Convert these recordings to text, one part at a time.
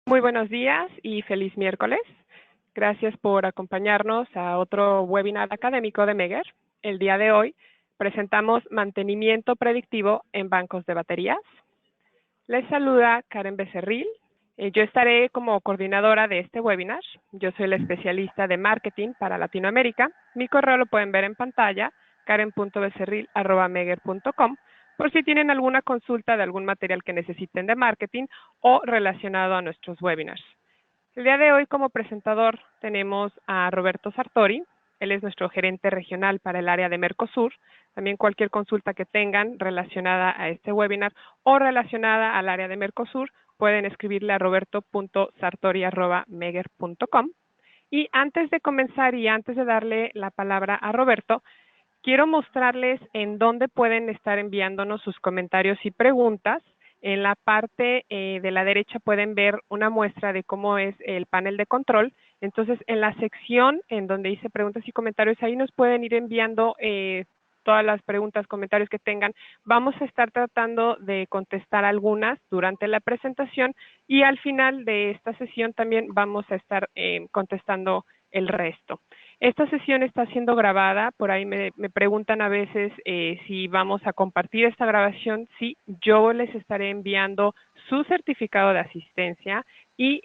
Muy buenos días y feliz miércoles. Gracias por acompañarnos a otro webinar académico de Megger. El día de hoy presentamos mantenimiento predictivo en bancos de baterías. Les saluda Karen Becerril. Yo estaré como coordinadora de este webinar. Yo soy la especialista de marketing para Latinoamérica. Mi correo lo pueden ver en pantalla, karen.becerril@megger.com, por si tienen alguna consulta de algún material que necesiten de marketing o relacionado a nuestros webinars. El día de hoy como presentador tenemos a Roberto Sartori. Él es nuestro gerente regional para el área de Mercosur. También cualquier consulta que tengan relacionada a este webinar o relacionada al área de Mercosur, pueden escribirle a roberto.sartori@megger.com. Y antes de comenzar y antes de darle la palabra a Roberto, quiero mostrarles en dónde pueden estar enviándonos sus comentarios y preguntas. En la parte de la derecha pueden ver una muestra de cómo es el panel de control. Entonces, en la sección en donde dice preguntas y comentarios, ahí nos pueden ir enviando todas las preguntas, comentarios que tengan. Vamos a estar tratando de contestar algunas durante la presentación y al final de esta sesión también vamos a estar contestando el resto. Esta sesión está siendo grabada, por ahí me preguntan a veces si vamos a compartir esta grabación. Sí, yo les estaré enviando su certificado de asistencia y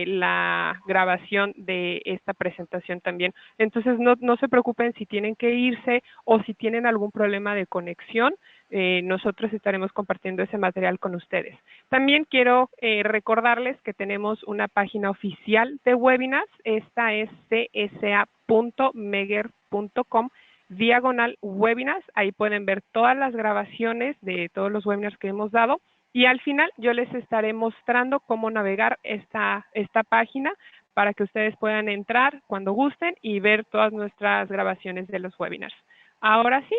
la grabación de esta presentación también. Entonces no se preocupen si tienen que irse o si tienen algún problema de conexión. Nosotros estaremos compartiendo ese material con ustedes. También quiero recordarles que tenemos una página oficial de webinars. Esta es csa.megger.com/webinars. Ahí pueden ver todas las grabaciones de todos los webinars que hemos dado. Y al final yo les estaré mostrando cómo navegar esta página para que ustedes puedan entrar cuando gusten y ver todas nuestras grabaciones de los webinars. Ahora sí,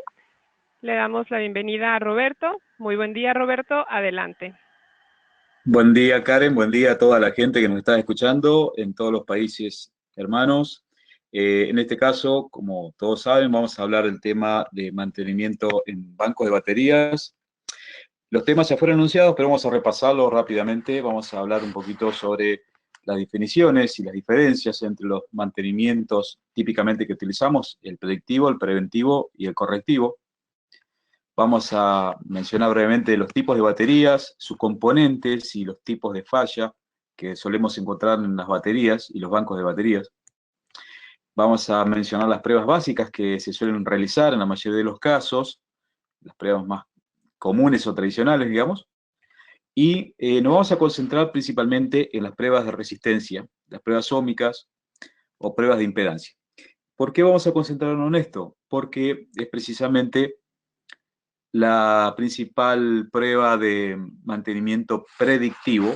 le damos la bienvenida a Roberto. Muy buen día, Roberto. Adelante. Buen día, Karen. Buen día a toda la gente que nos está escuchando en todos los países hermanos. En este caso, como todos saben, vamos a hablar del tema de mantenimiento en bancos de baterías. Los temas ya fueron anunciados, pero vamos a repasarlo rápidamente. Vamos a hablar un poquito sobre las definiciones y las diferencias entre los mantenimientos típicamente que utilizamos, el predictivo, el preventivo y el correctivo. Vamos a mencionar brevemente los tipos de baterías, sus componentes y los tipos de falla que solemos encontrar en las baterías y los bancos de baterías. Vamos a mencionar las pruebas básicas que se suelen realizar en la mayoría de los casos, las pruebas más comunes o tradicionales, digamos. Y nos vamos a concentrar principalmente en las pruebas de resistencia, las pruebas óhmicas o pruebas de impedancia. ¿Por qué vamos a concentrarnos en esto? Porque es precisamente la principal prueba de mantenimiento predictivo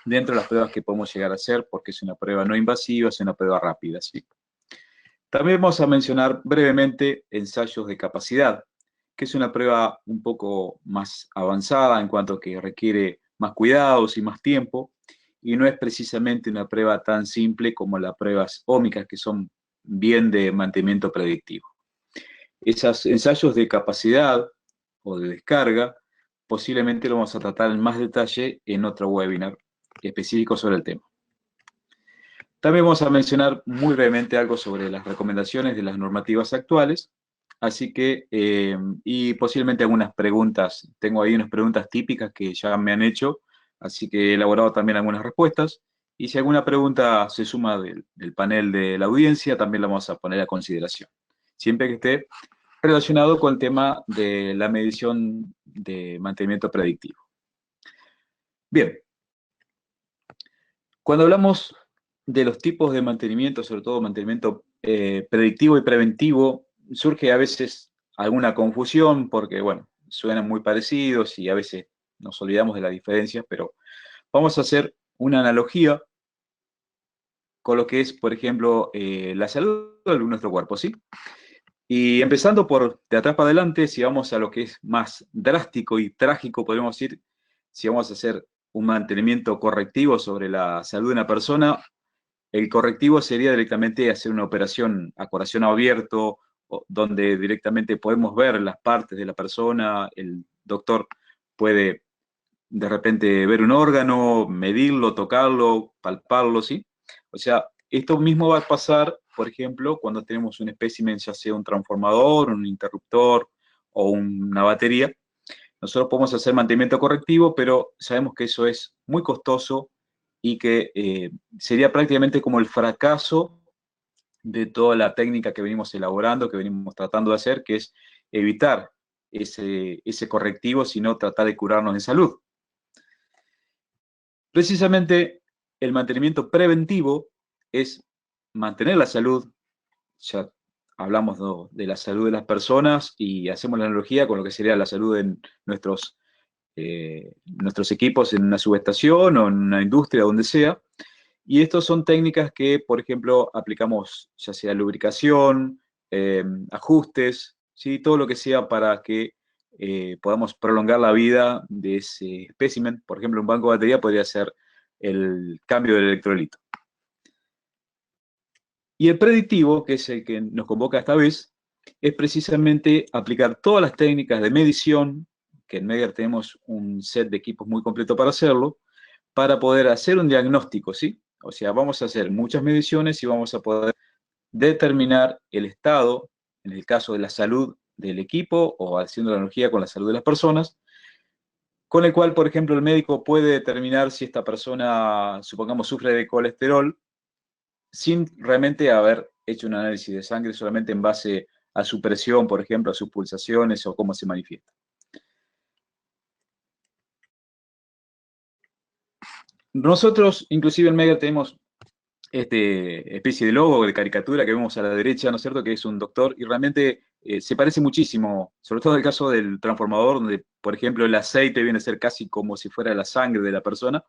dentro de las pruebas que podemos llegar a hacer, porque es una prueba no invasiva, es una prueba rápida, ¿sí? También vamos a mencionar brevemente ensayos de capacidad, que es una prueba un poco más avanzada en cuanto a que requiere más cuidados y más tiempo, y no es precisamente una prueba tan simple como las pruebas óhmicas, que son bien de mantenimiento predictivo. Esos ensayos de capacidad o de descarga, posiblemente lo vamos a tratar en más detalle en otro webinar específico sobre el tema. También vamos a mencionar muy brevemente algo sobre las recomendaciones de las normativas actuales, así que, y posiblemente algunas preguntas, tengo ahí unas preguntas típicas que ya me han hecho, así que he elaborado también algunas respuestas, y si alguna pregunta se suma del panel de la audiencia, también la vamos a poner a consideración, siempre que esté relacionado con el tema de la medición de mantenimiento predictivo. Bien, cuando hablamos de los tipos de mantenimiento, sobre todo mantenimiento predictivo y preventivo, surge a veces alguna confusión porque, bueno, suenan muy parecidos y a veces nos olvidamos de las diferencias, pero vamos a hacer una analogía con lo que es, por ejemplo, la salud de nuestro cuerpo, ¿sí? Y empezando por de atrás para adelante, si vamos a lo que es más drástico y trágico, podemos decir, si vamos a hacer un mantenimiento correctivo sobre la salud de una persona, el correctivo sería directamente hacer una operación a corazón abierto, donde directamente podemos ver las partes de la persona, el doctor puede de repente ver un órgano, medirlo, tocarlo, palparlo, ¿sí? O sea, esto mismo va a pasar, por ejemplo, cuando tenemos un espécimen, ya sea un transformador, un interruptor o una batería. Nosotros podemos hacer mantenimiento correctivo, pero sabemos que eso es muy costoso y que sería prácticamente como el fracaso de toda la técnica que venimos elaborando, que venimos tratando de hacer, que es evitar ese correctivo, sino tratar de curarnos en salud. Precisamente el mantenimiento preventivo es mantener la salud. Ya hablamos de la salud de las personas y hacemos la analogía con lo que sería la salud en nuestros equipos en una subestación o en una industria, donde sea. Y estas son técnicas que, por ejemplo, aplicamos ya sea lubricación, ajustes, ¿sí? Todo lo que sea para que podamos prolongar la vida de ese espécimen. Por ejemplo, un banco de batería podría ser el cambio del electrolito. Y el predictivo, que es el que nos convoca esta vez, es precisamente aplicar todas las técnicas de medición, que en Megger tenemos un set de equipos muy completo para hacerlo, para poder hacer un diagnóstico, ¿sí? O sea, vamos a hacer muchas mediciones y vamos a poder determinar el estado, en el caso de la salud del equipo o haciendo la analogía con la salud de las personas, con el cual, por ejemplo, el médico puede determinar si esta persona, supongamos, sufre de colesterol, sin realmente haber hecho un análisis de sangre, solamente en base a su presión, por ejemplo, a sus pulsaciones o cómo se manifiesta. Nosotros, inclusive en Mega, tenemos especie de logo, de caricatura que vemos a la derecha, ¿no es cierto?, que es un doctor, y realmente se parece muchísimo, sobre todo en el caso del transformador, donde, por ejemplo, el aceite viene a ser casi como si fuera la sangre de la persona,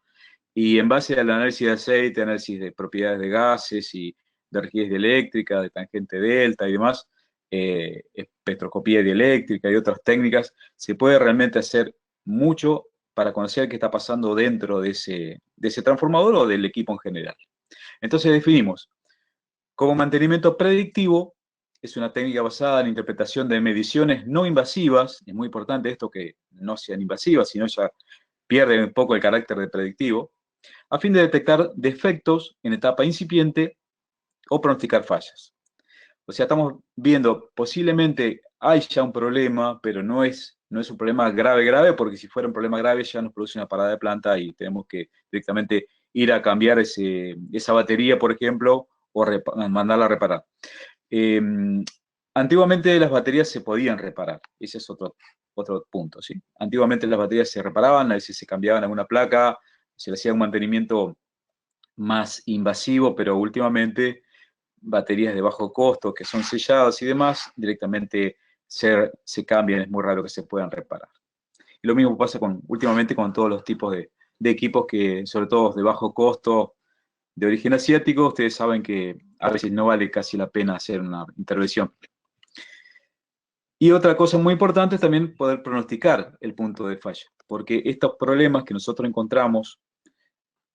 y en base al análisis de aceite, análisis de propiedades de gases y de rigidez eléctrica, de tangente delta y demás, espectroscopía dieléctrica y otras técnicas, se puede realmente hacer mucho para conocer qué está pasando dentro de ese transformador o del equipo en general. Entonces definimos, como mantenimiento predictivo, es una técnica basada en interpretación de mediciones no invasivas, es muy importante esto que no sean invasivas, sino ya pierde un poco el carácter de predictivo, a fin de detectar defectos en etapa incipiente o pronosticar fallas. O sea, estamos viendo, posiblemente hay ya un problema, pero no es un problema grave, porque si fuera un problema grave ya nos produce una parada de planta y tenemos que directamente ir a cambiar esa batería, por ejemplo, o mandarla a reparar. Antiguamente las baterías se podían reparar, ese es otro punto, ¿sí? Antiguamente las baterías se reparaban, a veces se cambiaban alguna placa, se le hacía un mantenimiento más invasivo, pero últimamente baterías de bajo costo que son selladas y demás, directamente se cambian, es muy raro que se puedan reparar. Y lo mismo pasa últimamente con todos los tipos de equipos que, sobre todo de bajo costo, de origen asiático, ustedes saben que a veces no vale casi la pena hacer una intervención. Y otra cosa muy importante es también poder pronosticar el punto de falla, porque estos problemas que nosotros encontramos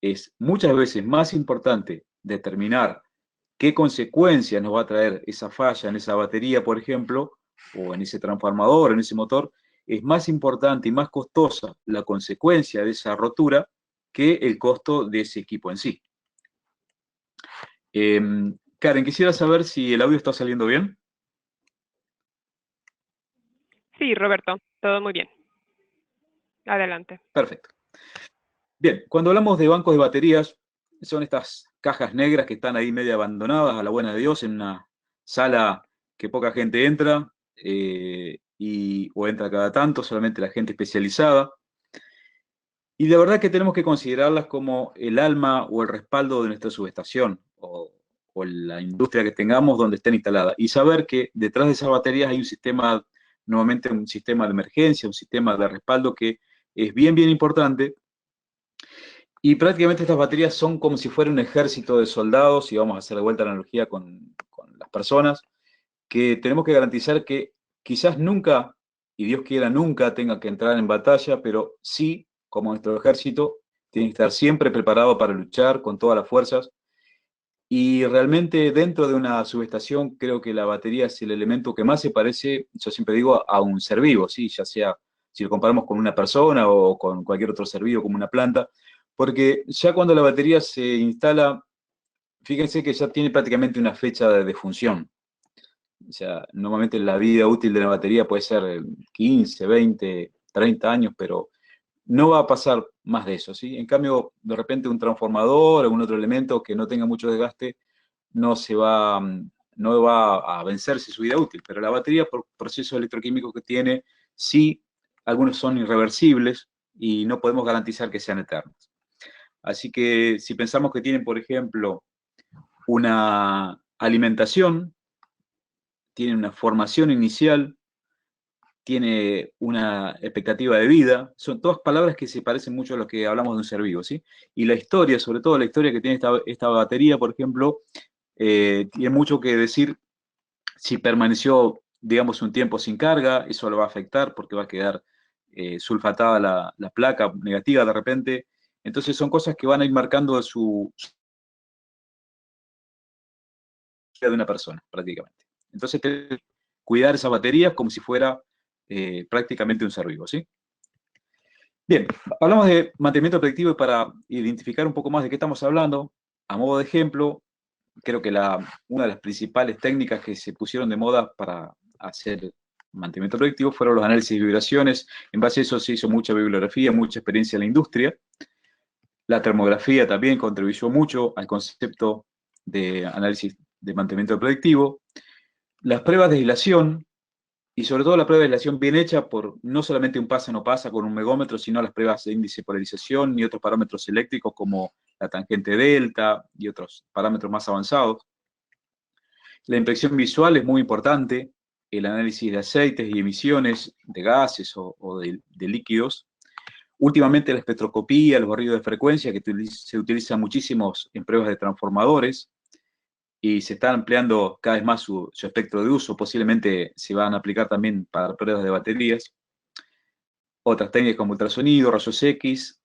es muchas veces más importante determinar qué consecuencias nos va a traer esa falla en esa batería, por ejemplo, o en ese transformador, en ese motor, es más importante y más costosa la consecuencia de esa rotura que el costo de ese equipo en sí. Karen, quisiera saber si el audio está saliendo bien. Sí, Roberto, todo muy bien. Adelante. Perfecto. Bien, cuando hablamos de bancos de baterías, son estas cajas negras que están ahí medio abandonadas a la buena de Dios en una sala que poca gente entra, o entra cada tanto, solamente la gente especializada. Y de verdad que tenemos que considerarlas como el alma o el respaldo de nuestra subestación o la industria que tengamos donde estén instaladas. Y saber que detrás de esas baterías hay un sistema, nuevamente un sistema de emergencia, un sistema de respaldo que es bien, bien importante. Y prácticamente estas baterías son como si fuera un ejército de soldados, y vamos a hacer de vuelta la analogía con las personas, que tenemos que garantizar que quizás nunca, y Dios quiera nunca, tenga que entrar en batalla, pero sí, como nuestro ejército, tiene que estar siempre preparado para luchar con todas las fuerzas. Y realmente dentro de una subestación creo que la batería es el elemento que más se parece, yo siempre digo, a un ser vivo, ¿sí? Ya sea si lo comparamos con una persona o con cualquier otro ser vivo como una planta, porque ya cuando la batería se instala, fíjense que ya tiene prácticamente una fecha de defunción. O sea, normalmente la vida útil de la batería puede ser 15, 20, 30 años, pero no va a pasar más de eso, ¿sí? En cambio, de repente un transformador o algún otro elemento que no tenga mucho desgaste no se va, no va a vencerse su vida útil, pero la batería, por procesos electroquímicos que tiene, sí, algunos son irreversibles y no podemos garantizar que sean eternos. Así que si pensamos que tienen, por ejemplo, una alimentación, tienen una formación inicial, tiene una expectativa de vida, son todas palabras que se parecen mucho a lo que hablamos de un ser vivo, ¿sí? Y la historia, sobre todo la historia que tiene esta batería, por ejemplo, tiene mucho que decir si permaneció, digamos, un tiempo sin carga, eso lo va a afectar porque va a quedar sulfatada la placa negativa de repente. Entonces son cosas que van a ir marcando su vida de una persona, prácticamente. Entonces, cuidar esas baterías como si fuera prácticamente un ser vivo, ¿sí? Bien, hablamos de mantenimiento predictivo y para identificar un poco más de qué estamos hablando, a modo de ejemplo, creo que una de las principales técnicas que se pusieron de moda para hacer mantenimiento predictivo fueron los análisis de vibraciones. En base a eso se hizo mucha bibliografía, mucha experiencia en la industria. La termografía también contribuyó mucho al concepto de análisis de mantenimiento predictivo. Las pruebas de aislación, y sobre todo la prueba de aislación bien hecha por no solamente un pasa no pasa con un megómetro, sino las pruebas de índice de polarización y otros parámetros eléctricos como la tangente delta y otros parámetros más avanzados. La inspección visual es muy importante, el análisis de aceites y emisiones de gases o de líquidos. Últimamente la espectroscopía, los barridos de frecuencia, que se utilizan muchísimos en pruebas de transformadores, y se está ampliando cada vez más su espectro de uso, posiblemente se van a aplicar también para pruebas de baterías. Otras técnicas como ultrasonido, rayos X.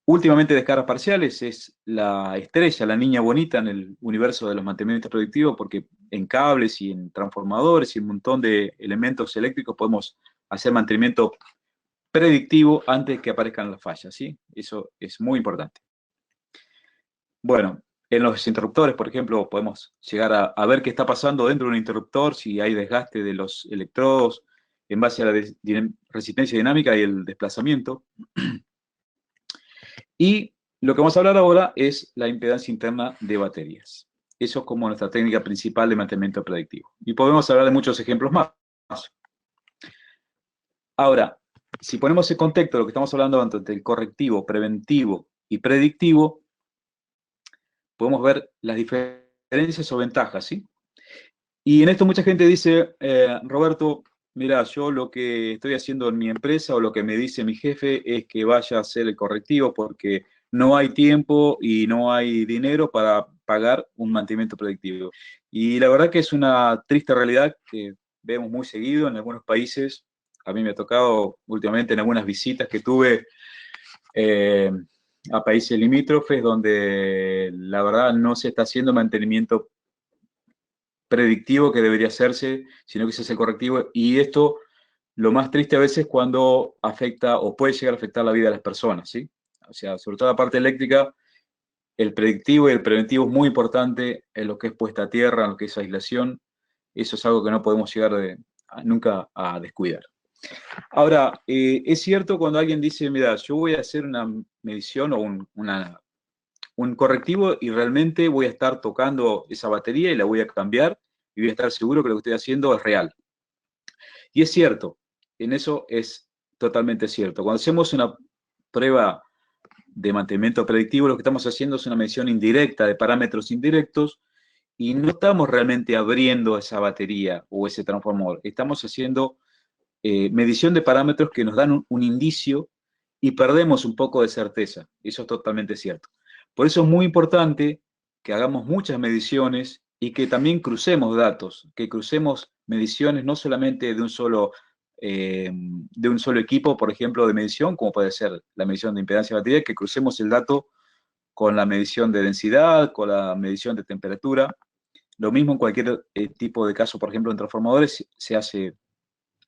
Últimamente descargas parciales es la estrella, la niña bonita en el universo de los mantenimientos predictivos, porque en cables y en transformadores y un montón de elementos eléctricos podemos hacer mantenimiento predictivo antes que aparezcan las fallas, ¿sí? Eso es muy importante. Bueno, en los interruptores, por ejemplo, podemos llegar a ver qué está pasando dentro de un interruptor, si hay desgaste de los electrodos en base a la resistencia dinámica y el desplazamiento. Y lo que vamos a hablar ahora es la impedancia interna de baterías. Eso es como nuestra técnica principal de mantenimiento predictivo. Y podemos hablar de muchos ejemplos más. Ahora, si ponemos en contexto lo que estamos hablando entre el correctivo, preventivo y predictivo, podemos ver las diferencias o ventajas, ¿sí? Y en esto mucha gente dice, Roberto, mira, yo lo que estoy haciendo en mi empresa o lo que me dice mi jefe es que vaya a hacer el correctivo porque no hay tiempo y no hay dinero para pagar un mantenimiento predictivo. Y la verdad que es una triste realidad que vemos muy seguido en algunos países. A mí me ha tocado últimamente en algunas visitas que tuve a países limítrofes donde la verdad no se está haciendo mantenimiento predictivo que debería hacerse, sino que se hace el correctivo. Y esto, lo más triste a veces cuando afecta o puede llegar a afectar la vida de las personas, ¿sí? O sea, sobre todo la parte eléctrica, el predictivo y el preventivo es muy importante en lo que es puesta a tierra, en lo que es aislación. Eso es algo que no podemos llegar nunca a descuidar. Ahora, es cierto cuando alguien dice, mira, yo voy a hacer una medición o un correctivo y realmente voy a estar tocando esa batería y la voy a cambiar y voy a estar seguro que lo que estoy haciendo es real. Y es cierto, en eso es totalmente cierto. Cuando hacemos una prueba de mantenimiento predictivo, lo que estamos haciendo es una medición indirecta de parámetros indirectos y no estamos realmente abriendo esa batería o ese transformador. Estamos haciendo medición de parámetros que nos dan un indicio y perdemos un poco de certeza. Eso es totalmente cierto. Por eso es muy importante que hagamos muchas mediciones y que también crucemos datos, que crucemos mediciones no solamente de un solo equipo, por ejemplo, de medición, como puede ser la medición de impedancia de batería, que crucemos el dato con la medición de densidad, con la medición de temperatura. Lo mismo en cualquier tipo de caso, por ejemplo, en transformadores se hace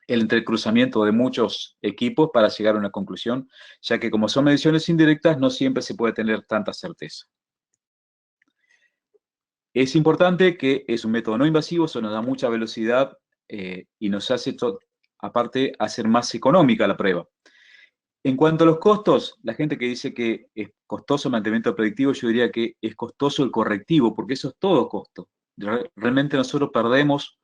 el entrecruzamiento de muchos equipos para llegar a una conclusión, ya que como son mediciones indirectas, no siempre se puede tener tanta certeza. Es importante que es un método no invasivo, eso nos da mucha velocidad y nos hace, aparte, hacer más económica la prueba. En cuanto a los costos, la gente que dice que es costoso el mantenimiento predictivo, yo diría que es costoso el correctivo, porque eso es todo costo. Realmente nosotros perdemos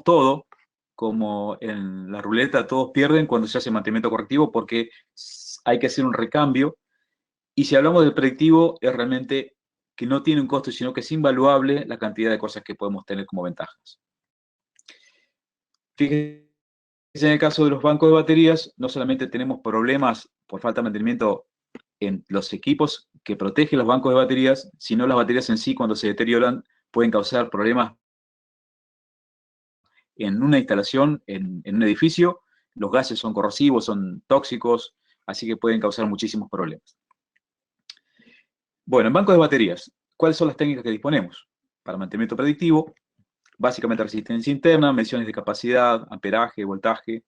todo, como en la ruleta todos pierden cuando se hace mantenimiento correctivo, porque hay que hacer un recambio. Y si hablamos del predictivo, es realmente que no tiene un costo, sino que es invaluable la cantidad de cosas que podemos tener como ventajas. Fíjense, en el caso de los bancos de baterías, no solamente tenemos problemas por falta de mantenimiento en los equipos que protegen los bancos de baterías, sino las baterías en sí, cuando se deterioran, pueden causar problemas en una instalación, en un edificio. Los gases son corrosivos, son tóxicos, así que pueden causar muchísimos problemas. Bueno, en bancos de baterías, ¿cuáles son las técnicas que disponemos? Para mantenimiento predictivo, básicamente resistencia interna, mediciones de capacidad, amperaje, voltaje,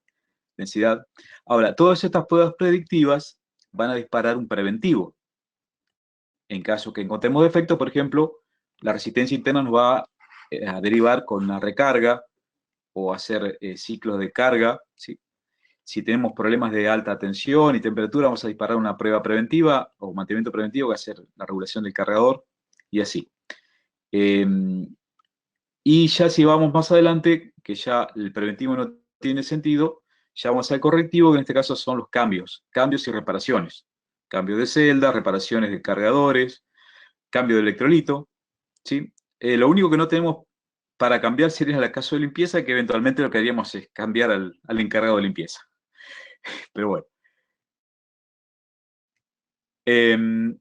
densidad. Ahora, todas estas pruebas predictivas van a disparar un preventivo. En caso que encontremos defectos, por ejemplo, la resistencia interna nos va a derivar con una recarga o hacer ciclos de carga, ¿sí? Si tenemos problemas de alta tensión y temperatura, vamos a disparar una prueba preventiva o mantenimiento preventivo, que va a ser la regulación del cargador y así. Y ya si vamos más adelante, que ya el preventivo no tiene sentido, ya vamos al correctivo, que en este caso son los cambios y reparaciones. Cambio de celda, reparaciones de cargadores, cambio de electrolito, ¿sí? Lo único que no tenemos para cambiar sería la caso de limpieza, que eventualmente lo que haríamos es cambiar al encargado de limpieza. Pero bueno.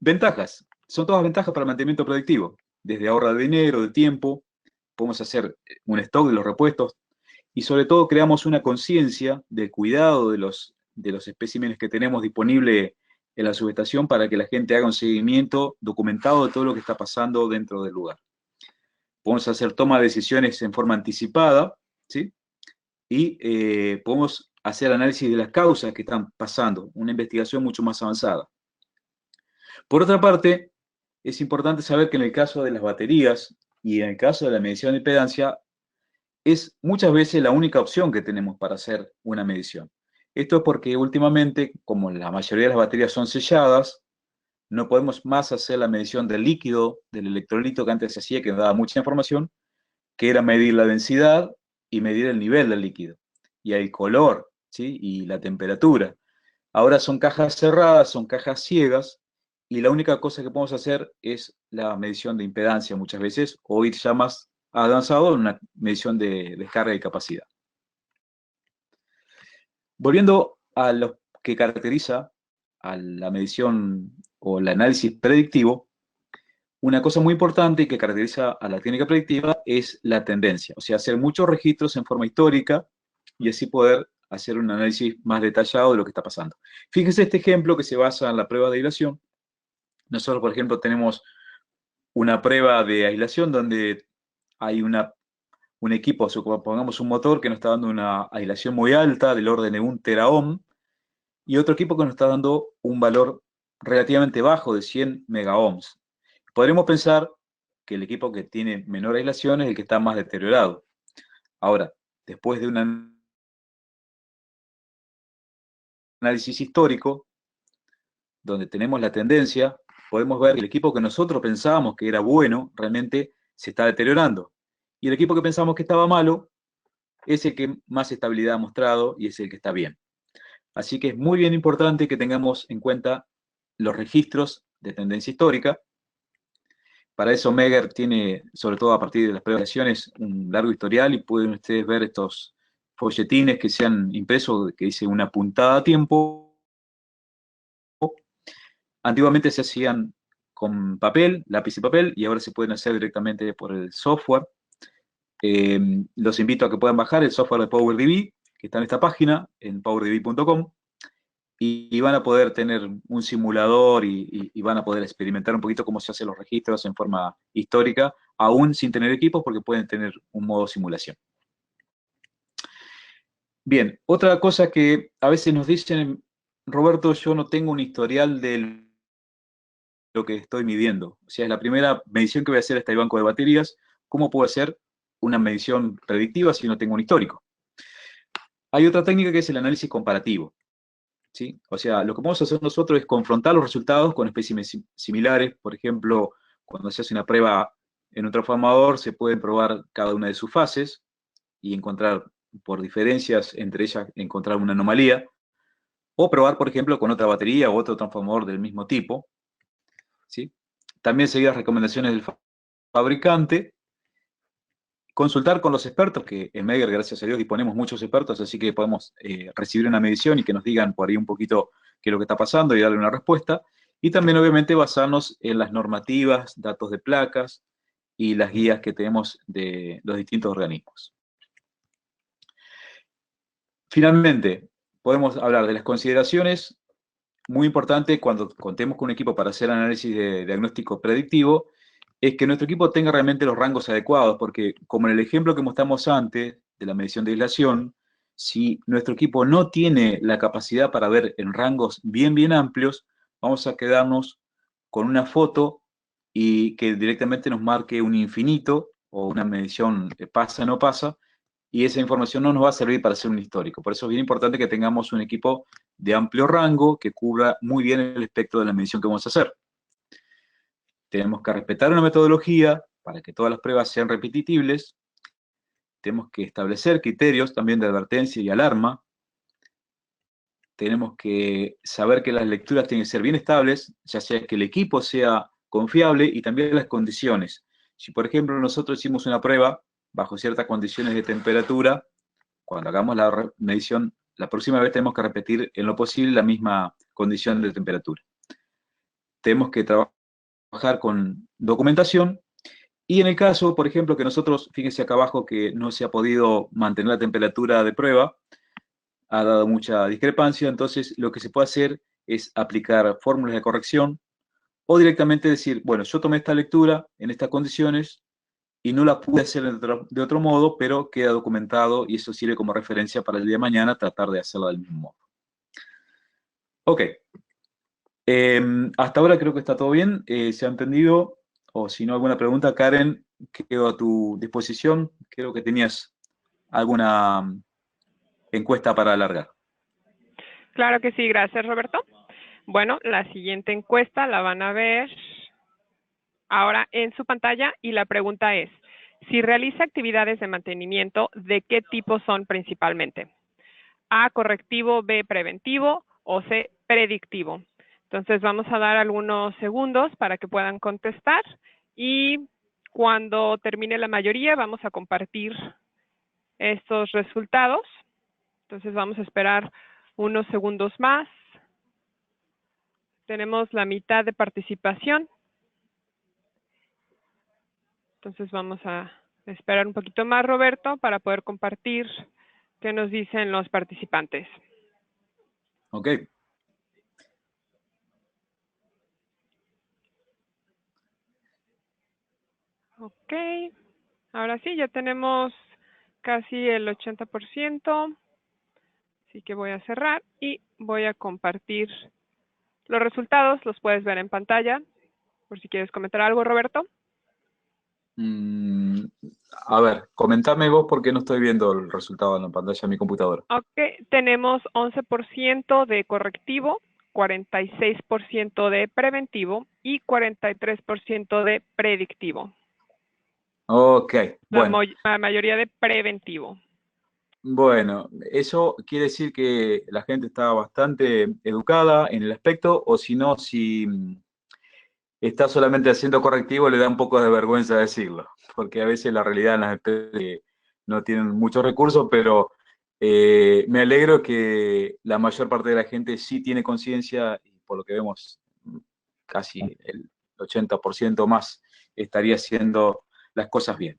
Ventajas. Son todas ventajas para el mantenimiento predictivo. Desde ahorro de dinero, de tiempo, podemos hacer un stock de los repuestos y sobre todo creamos una conciencia del cuidado de los especímenes que tenemos disponible en la subestación para que la gente haga un seguimiento documentado de todo lo que está pasando dentro del lugar. Podemos hacer toma de decisiones en forma anticipada, ¿sí? Y podemos hacer análisis de las causas que están pasando, una investigación mucho más avanzada. Por otra parte, es importante saber que en el caso de las baterías y en el caso de la medición de impedancia, es muchas veces la única opción que tenemos para hacer una medición. Esto es porque últimamente, como la mayoría de las baterías son selladas, no podemos más hacer la medición del líquido, del electrolito que antes se hacía, que nos daba mucha información, que era medir la densidad y medir el nivel del líquido, y el color, ¿sí? Y la temperatura. Ahora son cajas cerradas, son cajas ciegas, y la única cosa que podemos hacer es la medición de impedancia muchas veces, o ir ya más avanzado en una medición de descarga y capacidad. Volviendo a lo que caracteriza a la medición o el análisis predictivo, una cosa muy importante que caracteriza a la técnica predictiva es la tendencia, o sea, hacer muchos registros en forma histórica y así poder hacer un análisis más detallado de lo que está pasando. Fíjense este ejemplo que se basa en la prueba de aislación. Nosotros, por ejemplo, tenemos una prueba de aislación donde hay un equipo, pongamos un motor que nos está dando una aislación muy alta, del orden de 1 teraohm, y otro equipo que nos está dando un valor relativamente bajo de 100 megaohms. Podremos pensar que el equipo que tiene menor aislación es el que está más deteriorado. Ahora, después de un análisis histórico, donde tenemos la tendencia, podemos ver que el equipo que nosotros pensábamos que era bueno, realmente se está deteriorando. Y el equipo que pensamos que estaba malo, es el que más estabilidad ha mostrado y es el que está bien. Así que es muy bien importante que tengamos en cuenta los registros de tendencia histórica. Para eso Megger tiene, sobre todo a partir de las previsiones, un largo historial y pueden ustedes ver estos folletines que se han impreso, que dice una puntada a tiempo. Antiguamente se hacían con papel, lápiz y papel, y ahora se pueden hacer directamente por el software. Los invito a que puedan bajar el software de PowerDB, que está en esta página, en powerdb.com, y van a poder tener un simulador y van a poder experimentar un poquito cómo se hacen los registros en forma histórica, aún sin tener equipos, porque pueden tener un modo simulación. Bien, otra cosa que a veces nos dicen, Roberto, yo no tengo un historial de lo que estoy midiendo. O sea, es la primera medición que voy a hacer a este banco de baterías. ¿Cómo puedo hacer una medición predictiva si no tengo un histórico? Hay otra técnica que es el análisis comparativo, ¿sí? O sea, lo que podemos hacer nosotros es confrontar los resultados con especímenes similares. Por ejemplo, cuando se hace una prueba en un transformador, se pueden probar cada una de sus fases y encontrar, por diferencias entre ellas, encontrar una anomalía. O probar, por ejemplo, con otra batería o otro transformador del mismo tipo, ¿sí? También seguir las recomendaciones del fabricante, consultar con los expertos, que en Megger, gracias a Dios, disponemos muchos expertos, así que podemos recibir una medición y que nos digan por ahí un poquito qué es lo que está pasando y darle una respuesta. Y también, obviamente, basarnos en las normativas, datos de placas y las guías que tenemos de los distintos organismos. Finalmente, podemos hablar de las consideraciones. Muy importante cuando contemos con un equipo para hacer análisis de diagnóstico predictivo, es que nuestro equipo tenga realmente los rangos adecuados, porque como en el ejemplo que mostramos antes de la medición de aislación, si nuestro equipo no tiene la capacidad para ver en rangos bien amplios, vamos a quedarnos con una foto y que directamente nos marque un infinito o una medición pasa, no pasa, y esa información no nos va a servir para hacer un histórico. Por eso es bien importante que tengamos un equipo de amplio rango que cubra muy bien el espectro de la medición que vamos a hacer. Tenemos que respetar una metodología para que todas las pruebas sean repetibles. Tenemos que establecer criterios también de advertencia y alarma. Tenemos que saber que las lecturas tienen que ser bien estables, ya sea que el equipo sea confiable y también las condiciones. Si, por ejemplo, nosotros hicimos una prueba bajo ciertas condiciones de temperatura, cuando hagamos la medición, la próxima vez tenemos que repetir en lo posible la misma condición de temperatura. Tenemos que trabajar con documentación y en el caso, por ejemplo, que nosotros, fíjense acá abajo que no se ha podido mantener la temperatura de prueba, ha dado mucha discrepancia, entonces lo que se puede hacer es aplicar fórmulas de corrección o directamente decir, bueno, yo tomé esta lectura en estas condiciones y no la pude hacer de otro modo, pero queda documentado y eso sirve como referencia para el día de mañana tratar de hacerla del mismo modo. Ok. Hasta ahora creo que está todo bien. ¿Se ha entendido? O si no, alguna pregunta, Karen, quedo a tu disposición. Creo que tenías alguna encuesta para alargar. Claro que sí, gracias Roberto. Bueno, la siguiente encuesta la van a ver ahora en su pantalla y la pregunta es, si realiza actividades de mantenimiento, ¿de qué tipo son principalmente? A, correctivo, B, preventivo o C, predictivo. Entonces vamos a dar algunos segundos para que puedan contestar y cuando termine la mayoría vamos a compartir estos resultados. Entonces vamos a esperar unos segundos más. Tenemos la mitad de participación. Entonces vamos a esperar un poquito más, Roberto, para poder compartir qué nos dicen los participantes. Ok. Ok. Ahora sí, ya tenemos casi el 80%. Así que voy a cerrar y voy a compartir los resultados. Los puedes ver en pantalla. Por si quieres comentar algo, Roberto. A ver, comentame vos porque no estoy viendo el resultado en la pantalla de mi computadora. Ok, tenemos 11% de correctivo, 46% de preventivo y 43% de predictivo. Ok, bueno. La mayoría de preventivo. Bueno, eso quiere decir que la gente está bastante educada en el aspecto, o si no, si está solamente haciendo correctivo, le da un poco de vergüenza decirlo, porque a veces la realidad en las empresas no tienen muchos recursos, pero me alegro que la mayor parte de la gente sí tiene conciencia y por lo que vemos, casi el 80% más estaría haciendo las cosas bien.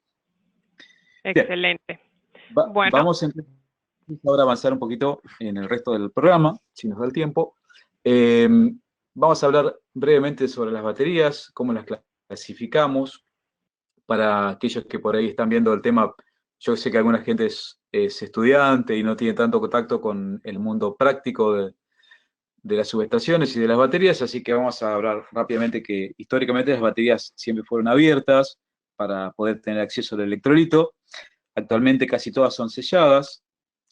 Excelente. Bien, Bueno, vamos entonces ahora a avanzar un poquito en el resto del programa, si nos da el tiempo. Vamos a hablar brevemente sobre las baterías, cómo las clasificamos. Para aquellos que por ahí están viendo el tema, yo sé que alguna gente es estudiante y no tiene tanto contacto con el mundo práctico de las subestaciones y de las baterías, así que vamos a hablar rápidamente que históricamente las baterías siempre fueron abiertas para poder tener acceso al electrolito. Actualmente casi todas son selladas,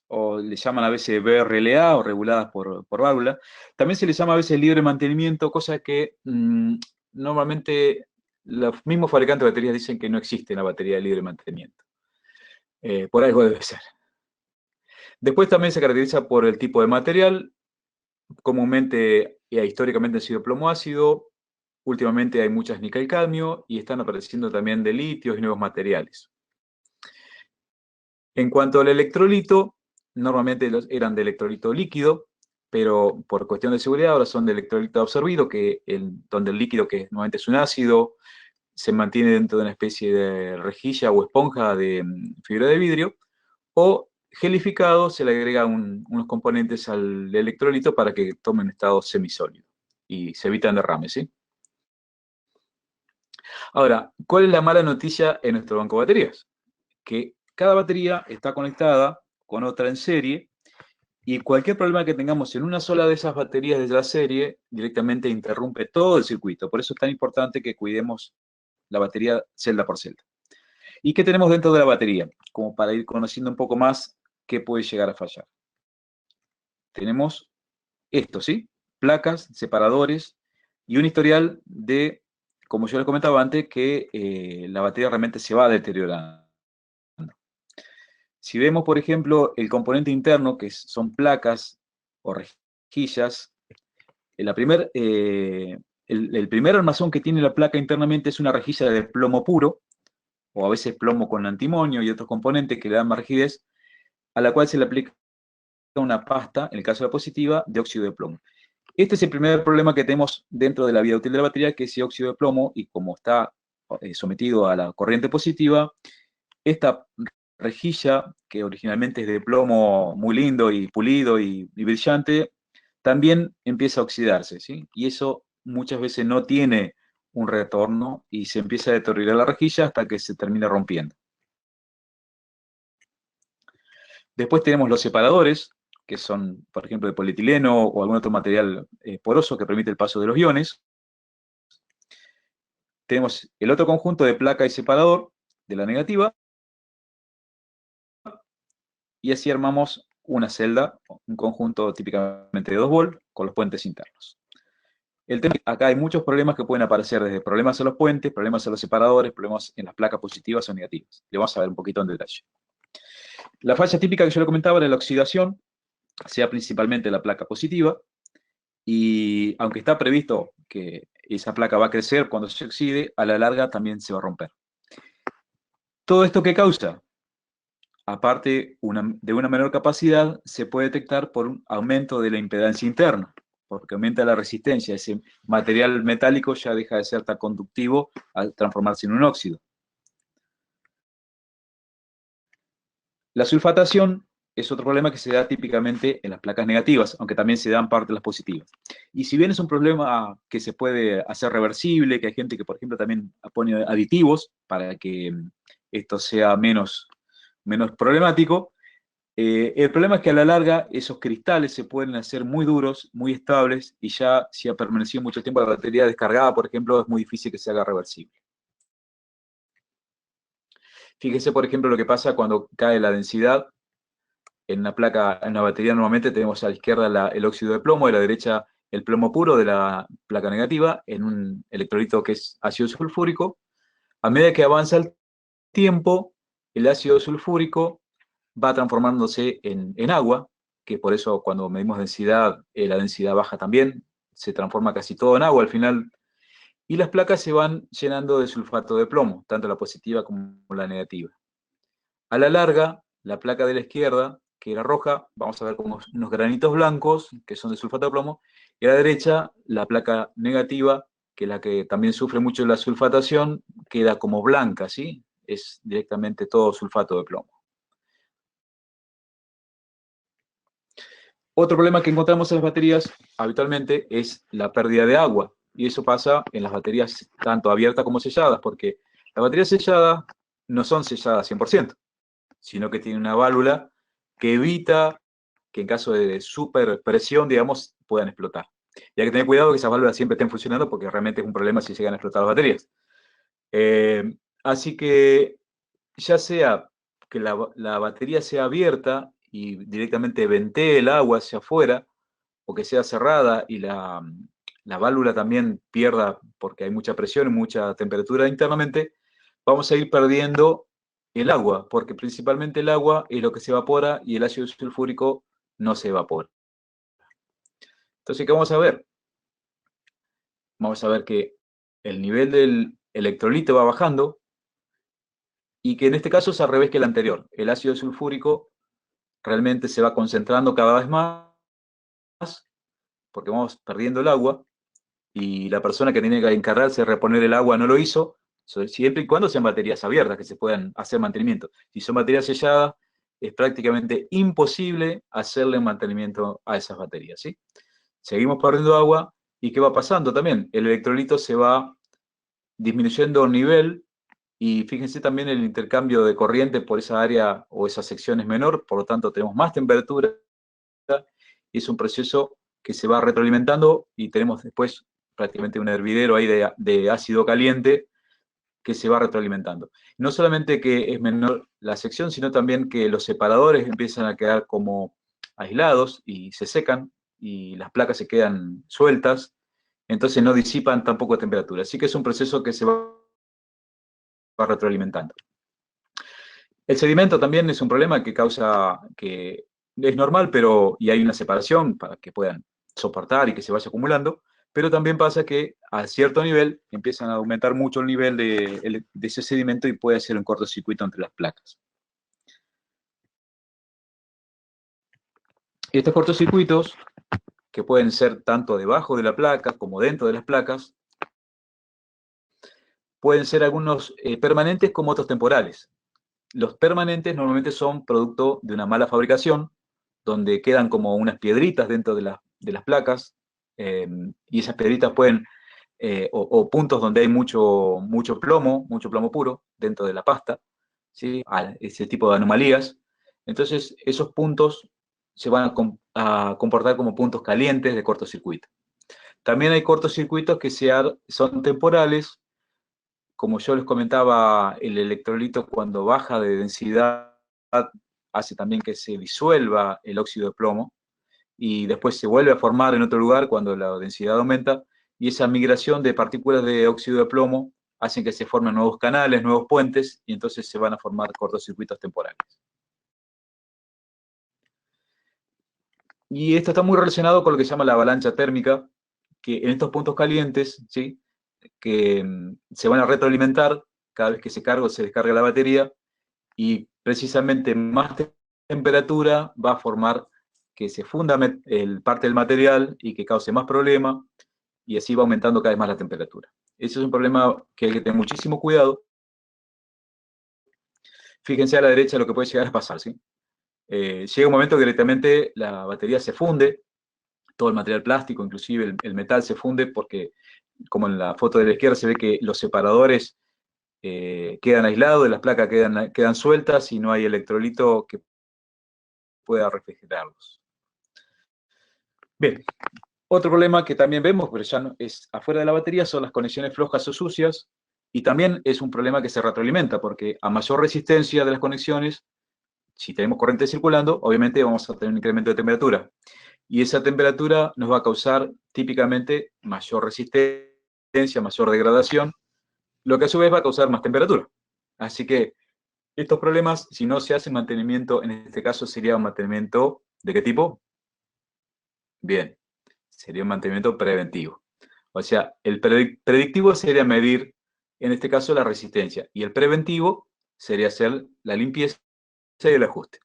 o le llaman a veces BRLA o reguladas por válvula. También se les llama a veces libre mantenimiento, cosa que normalmente los mismos fabricantes de baterías dicen que no existe la batería de libre mantenimiento. Por algo debe ser. Después también se caracteriza por el tipo de material. Comúnmente e históricamente ha sido plomo ácido. Últimamente hay muchas níquel-cadmio y están apareciendo también de litios y nuevos materiales. En cuanto al electrolito, normalmente eran de electrolito líquido, pero por cuestión de seguridad ahora son de electrolito absorbido, donde el líquido, que normalmente es un ácido, se mantiene dentro de una especie de rejilla o esponja de fibra de vidrio, o gelificado, se le agrega unos componentes al electrolito para que tome un estado semisólido y se evitan derrames, ¿sí? Ahora, ¿cuál es la mala noticia en nuestro banco de baterías? Que cada batería está conectada con otra en serie y cualquier problema que tengamos en una sola de esas baterías de la serie directamente interrumpe todo el circuito. Por eso es tan importante que cuidemos la batería celda por celda. ¿Y qué tenemos dentro de la batería? Como para ir conociendo un poco más qué puede llegar a fallar. Tenemos esto, ¿sí? Placas, separadores y un historial de, como yo les comentaba antes, que la batería realmente se va deteriorando. Si vemos, por ejemplo, el componente interno, que son placas o rejillas, el primer armazón que tiene la placa internamente es una rejilla de plomo puro, o a veces plomo con antimonio y otros componentes que le dan más rigidez, a la cual se le aplica una pasta, en el caso de la positiva, de óxido de plomo. Este es el primer problema que tenemos dentro de la vida útil de la batería, que es ese óxido de plomo, y como está sometido a la corriente positiva, esta rejilla, que originalmente es de plomo muy lindo y pulido y brillante, también empieza a oxidarse, ¿sí? Y eso muchas veces no tiene un retorno y se empieza a deteriorar la rejilla hasta que se termina rompiendo. Después tenemos los separadores, que son, por ejemplo, de polietileno o algún otro material poroso que permite el paso de los iones. Tenemos el otro conjunto de placa y separador de la negativa, y así armamos una celda, un conjunto típicamente de 2 volt con los puentes internos. El tema, acá hay muchos problemas que pueden aparecer, desde problemas en los puentes, problemas en los separadores, problemas en las placas positivas o negativas. Le vamos a ver un poquito en detalle. La falla típica que yo le comentaba era la oxidación, sea principalmente la placa positiva, y aunque está previsto que esa placa va a crecer cuando se oxide, a la larga también se va a romper. ¿Todo esto qué causa? Aparte de una menor capacidad, se puede detectar por un aumento de la impedancia interna, porque aumenta la resistencia. Ese material metálico ya deja de ser tan conductivo al transformarse en un óxido. La sulfatación es otro problema que se da típicamente en las placas negativas, aunque también se dan parte de las positivas. Y si bien es un problema que se puede hacer reversible, que hay gente que, por ejemplo, también pone aditivos para que esto sea menos problemático, el problema es que a la larga esos cristales se pueden hacer muy duros, muy estables, y ya si ha permanecido mucho tiempo la batería descargada, por ejemplo, es muy difícil que se haga reversible. Fíjese, por ejemplo, lo que pasa cuando cae la densidad en una placa, en una batería. Normalmente tenemos a la izquierda el óxido de plomo y a la derecha el plomo puro de la placa negativa en un electrolito que es ácido sulfúrico. A medida que avanza el tiempo, el ácido sulfúrico va transformándose en agua, que por eso cuando medimos densidad, la densidad baja también, se transforma casi todo en agua al final, y las placas se van llenando de sulfato de plomo, tanto la positiva como la negativa. A la larga, la placa de la izquierda, que era roja, vamos a ver como unos granitos blancos, que son de sulfato de plomo, y a la derecha, la placa negativa, que es la que también sufre mucho la sulfatación, queda como blanca, ¿sí? Es directamente todo sulfato de plomo. Otro problema que encontramos en las baterías habitualmente es la pérdida de agua, y eso pasa en las baterías tanto abiertas como selladas, porque las baterías selladas no son selladas 100%. sino que tiene una válvula que evita que en caso de superpresión, digamos, puedan explotar. Y hay que tener cuidado que esas válvulas siempre estén funcionando porque realmente es un problema si llegan a explotar las baterías. Así que ya sea que la batería sea abierta y directamente ventee el agua hacia afuera, o que sea cerrada y la válvula también pierda porque hay mucha presión y mucha temperatura internamente, vamos a ir perdiendo el agua, porque principalmente el agua es lo que se evapora y el ácido sulfúrico no se evapora. Entonces, ¿qué vamos a ver? Vamos a ver que el nivel del electrolito va bajando y que en este caso es al revés que el anterior. El ácido sulfúrico realmente se va concentrando cada vez más porque vamos perdiendo el agua y la persona que tiene que encargarse de reponer el agua no lo hizo, siempre y cuando sean baterías abiertas que se puedan hacer mantenimiento. Si son baterías selladas, es prácticamente imposible hacerle mantenimiento a esas baterías, ¿sí? Seguimos perdiendo agua, ¿y qué va pasando también? El electrolito se va disminuyendo el nivel, y fíjense también el intercambio de corriente por esa área o esa sección es menor, por lo tanto tenemos más temperatura, y es un proceso que se va retroalimentando y tenemos después prácticamente un hervidero ahí de ácido caliente que se va retroalimentando. No solamente que es menor la sección, sino también que los separadores empiezan a quedar como aislados y se secan y las placas se quedan sueltas, entonces no disipan tampoco temperatura. Así que es un proceso que se va retroalimentando. El sedimento también es un problema que causa, que es normal, pero y hay una separación para que puedan soportar y que se vaya acumulando, pero también pasa que a cierto nivel empiezan a aumentar mucho el nivel de ese sedimento y puede ser un cortocircuito entre las placas. Estos cortocircuitos, que pueden ser tanto debajo de la placa como dentro de las placas, pueden ser algunos permanentes como otros temporales. Los permanentes normalmente son producto de una mala fabricación, donde quedan como unas piedritas dentro de las placas, y esas piedritas pueden, o puntos donde hay mucho plomo puro dentro de la pasta, ¿sí? Ese tipo de anomalías. Entonces, esos puntos se van a comportar como puntos calientes de cortocircuito. También hay cortocircuitos que son temporales, como yo les comentaba, el electrolito cuando baja de densidad hace también que se disuelva el óxido de plomo y después se vuelve a formar en otro lugar cuando la densidad aumenta, y esa migración de partículas de óxido de plomo hacen que se formen nuevos canales, nuevos puentes, y entonces se van a formar cortocircuitos temporales. Y esto está muy relacionado con lo que se llama la avalancha térmica, que en estos puntos calientes, ¿sí?, que se van a retroalimentar cada vez que se carga o se descarga la batería, y precisamente más temperatura va a formar que se funda parte del material y que cause más problema, y así va aumentando cada vez más la temperatura. Ese es un problema que hay que tener muchísimo cuidado. Fíjense a la derecha lo que puede llegar a pasar, ¿sí? Llega un momento que directamente la batería se funde, todo el material plástico, inclusive el metal se funde porque, como en la foto de la izquierda se ve que los separadores quedan aislados, las placas quedan sueltas y no hay electrolito que pueda refrigerarlos. Bien, otro problema que también vemos, pero ya no, es afuera de la batería, son las conexiones flojas o sucias, y también es un problema que se retroalimenta, porque a mayor resistencia de las conexiones, si tenemos corriente circulando, obviamente vamos a tener un incremento de temperatura, y esa temperatura nos va a causar típicamente mayor resistencia, mayor degradación, lo que a su vez va a causar más temperatura. Así que estos problemas, si no se hace mantenimiento, en este caso sería un mantenimiento, ¿de qué tipo? Bien, sería un mantenimiento preventivo. O sea, el predictivo sería medir, en este caso, la resistencia, y el preventivo sería hacer la limpieza y el ajuste.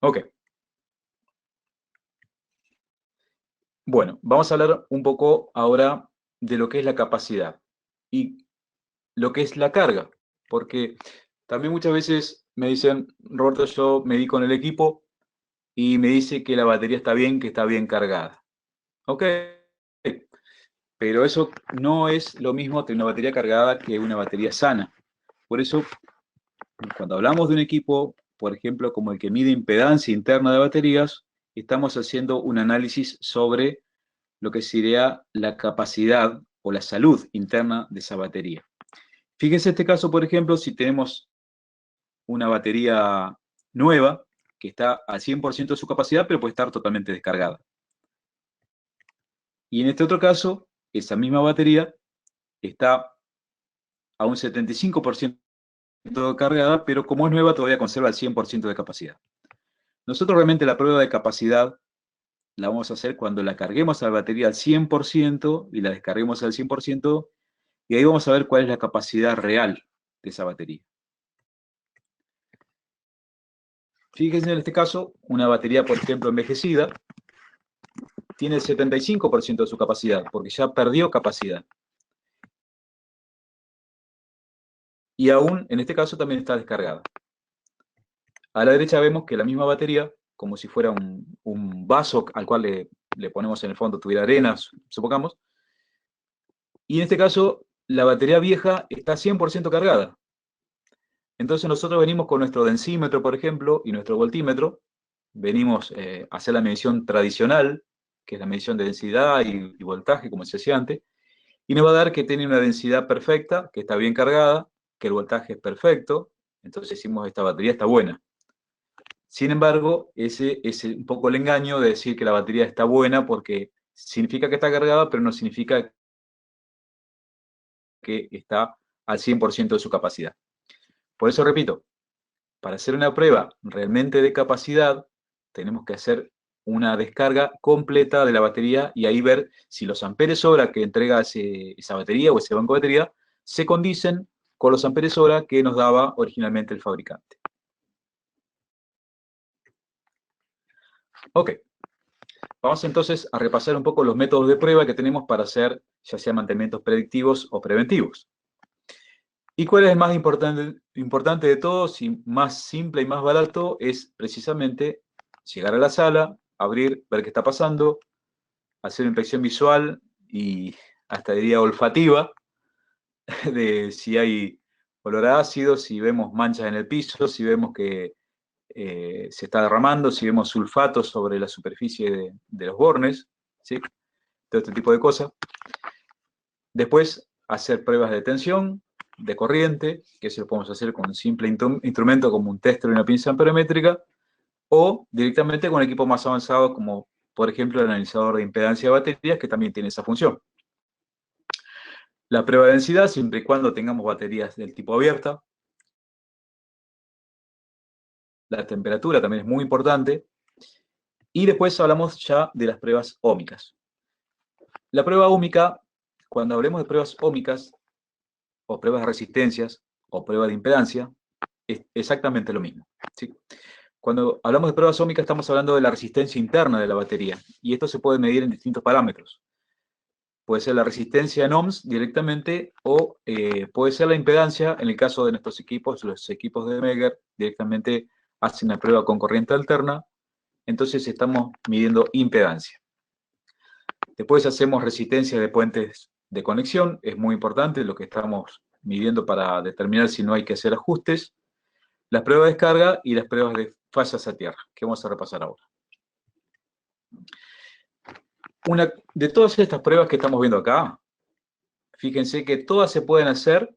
Ok. Bueno, vamos a hablar un poco ahora de lo que es la capacidad y lo que es la carga, porque también muchas veces me dicen, Roberto, yo medí con el equipo y me dice que la batería está bien, que está bien cargada. Ok, pero eso no es lo mismo tener una batería cargada que una batería sana. Por eso Cuando hablamos de un equipo, por ejemplo, como el que mide impedancia interna de baterías, estamos haciendo un análisis sobre lo que sería la capacidad o la salud interna de esa batería. Fíjense este caso, por ejemplo, si tenemos una batería nueva que está al 100% de su capacidad, pero puede estar totalmente descargada. Y en este otro caso, esa misma batería está a un 75% cargada, pero como es nueva, todavía conserva el 100% de capacidad. Nosotros realmente la prueba de capacidad la vamos a hacer cuando la carguemos a la batería al 100% y la descarguemos al 100%, y ahí vamos a ver cuál es la capacidad real de esa batería. Fíjense en este caso, una batería, por ejemplo, envejecida, tiene el 75% de su capacidad, porque ya perdió capacidad. Y aún, en este caso, también está descargada. A la derecha vemos que la misma batería, como si fuera un vaso al cual le ponemos en el fondo, tuviera arena, supongamos, y en este caso, la batería vieja está 100% cargada. Entonces nosotros venimos con nuestro densímetro, por ejemplo, y nuestro voltímetro, venimos a hacer la medición tradicional, que es la medición de densidad y voltaje, como se hacía antes, y nos va a dar que tiene una densidad perfecta, que está bien cargada, que el voltaje es perfecto, entonces decimos esta batería está buena. Sin embargo, ese es un poco el engaño de decir que la batería está buena porque significa que está cargada, pero no significa que está al 100% de su capacidad. Por eso repito, para hacer una prueba realmente de capacidad, tenemos que hacer una descarga completa de la batería y ahí ver si los amperes hora que entrega esa batería o ese banco de batería se condicen con los amperes hora que nos daba originalmente el fabricante. Ok, vamos entonces a repasar un poco los métodos de prueba que tenemos para hacer ya sea mantenimientos predictivos o preventivos. ¿Y cuál es el más importante de todos y más simple y más barato? Es precisamente llegar a la sala, abrir, ver qué está pasando, hacer una inspección visual y hasta diría olfativa de si hay olor a ácido, si vemos manchas en el piso, si vemos que se está derramando, si vemos sulfatos sobre la superficie de los bornes, ¿sí? Todo este tipo de cosas. Después, hacer pruebas de tensión, de corriente, que eso lo podemos hacer con un simple instrumento como un tester y una pinza amperométrica, o directamente con equipos más avanzados como, por ejemplo, el analizador de impedancia de baterías, que también tiene esa función. La prueba de densidad, siempre y cuando tengamos baterías del tipo abierta. La temperatura también es muy importante. Y después hablamos ya de las pruebas óhmicas. La prueba óhmica, cuando hablemos de pruebas óhmicas, o pruebas de resistencias, o pruebas de impedancia, es exactamente lo mismo, ¿sí? Cuando hablamos de pruebas óhmicas estamos hablando de la resistencia interna de la batería, y esto se puede medir en distintos parámetros. Puede ser la resistencia en ohms directamente, o puede ser la impedancia, en el caso de nuestros equipos, los equipos de Megger directamente hacen la prueba con corriente alterna, entonces estamos midiendo impedancia. Después hacemos resistencia de puentes de conexión, es muy importante lo que estamos midiendo para determinar si no hay que hacer ajustes. Las pruebas de descarga y las pruebas de fallas a tierra, que vamos a repasar ahora. De todas estas pruebas que estamos viendo acá, fíjense que todas se pueden hacer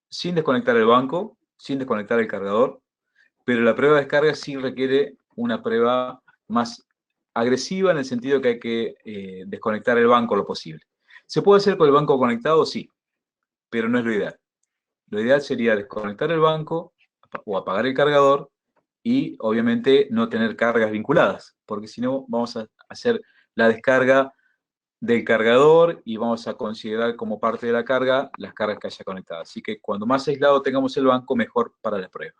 sin desconectar el banco, sin desconectar el cargador, pero la prueba de descarga sí requiere una prueba más agresiva en el sentido que hay que desconectar el banco lo posible. ¿Se puede hacer con el banco conectado? Sí, pero no es lo ideal. Lo ideal sería desconectar el banco o apagar el cargador y obviamente no tener cargas vinculadas, porque si no vamos a hacer la descarga del cargador y vamos a considerar como parte de la carga las cargas que haya conectadas. Así que cuando más aislado tengamos el banco, mejor para la prueba.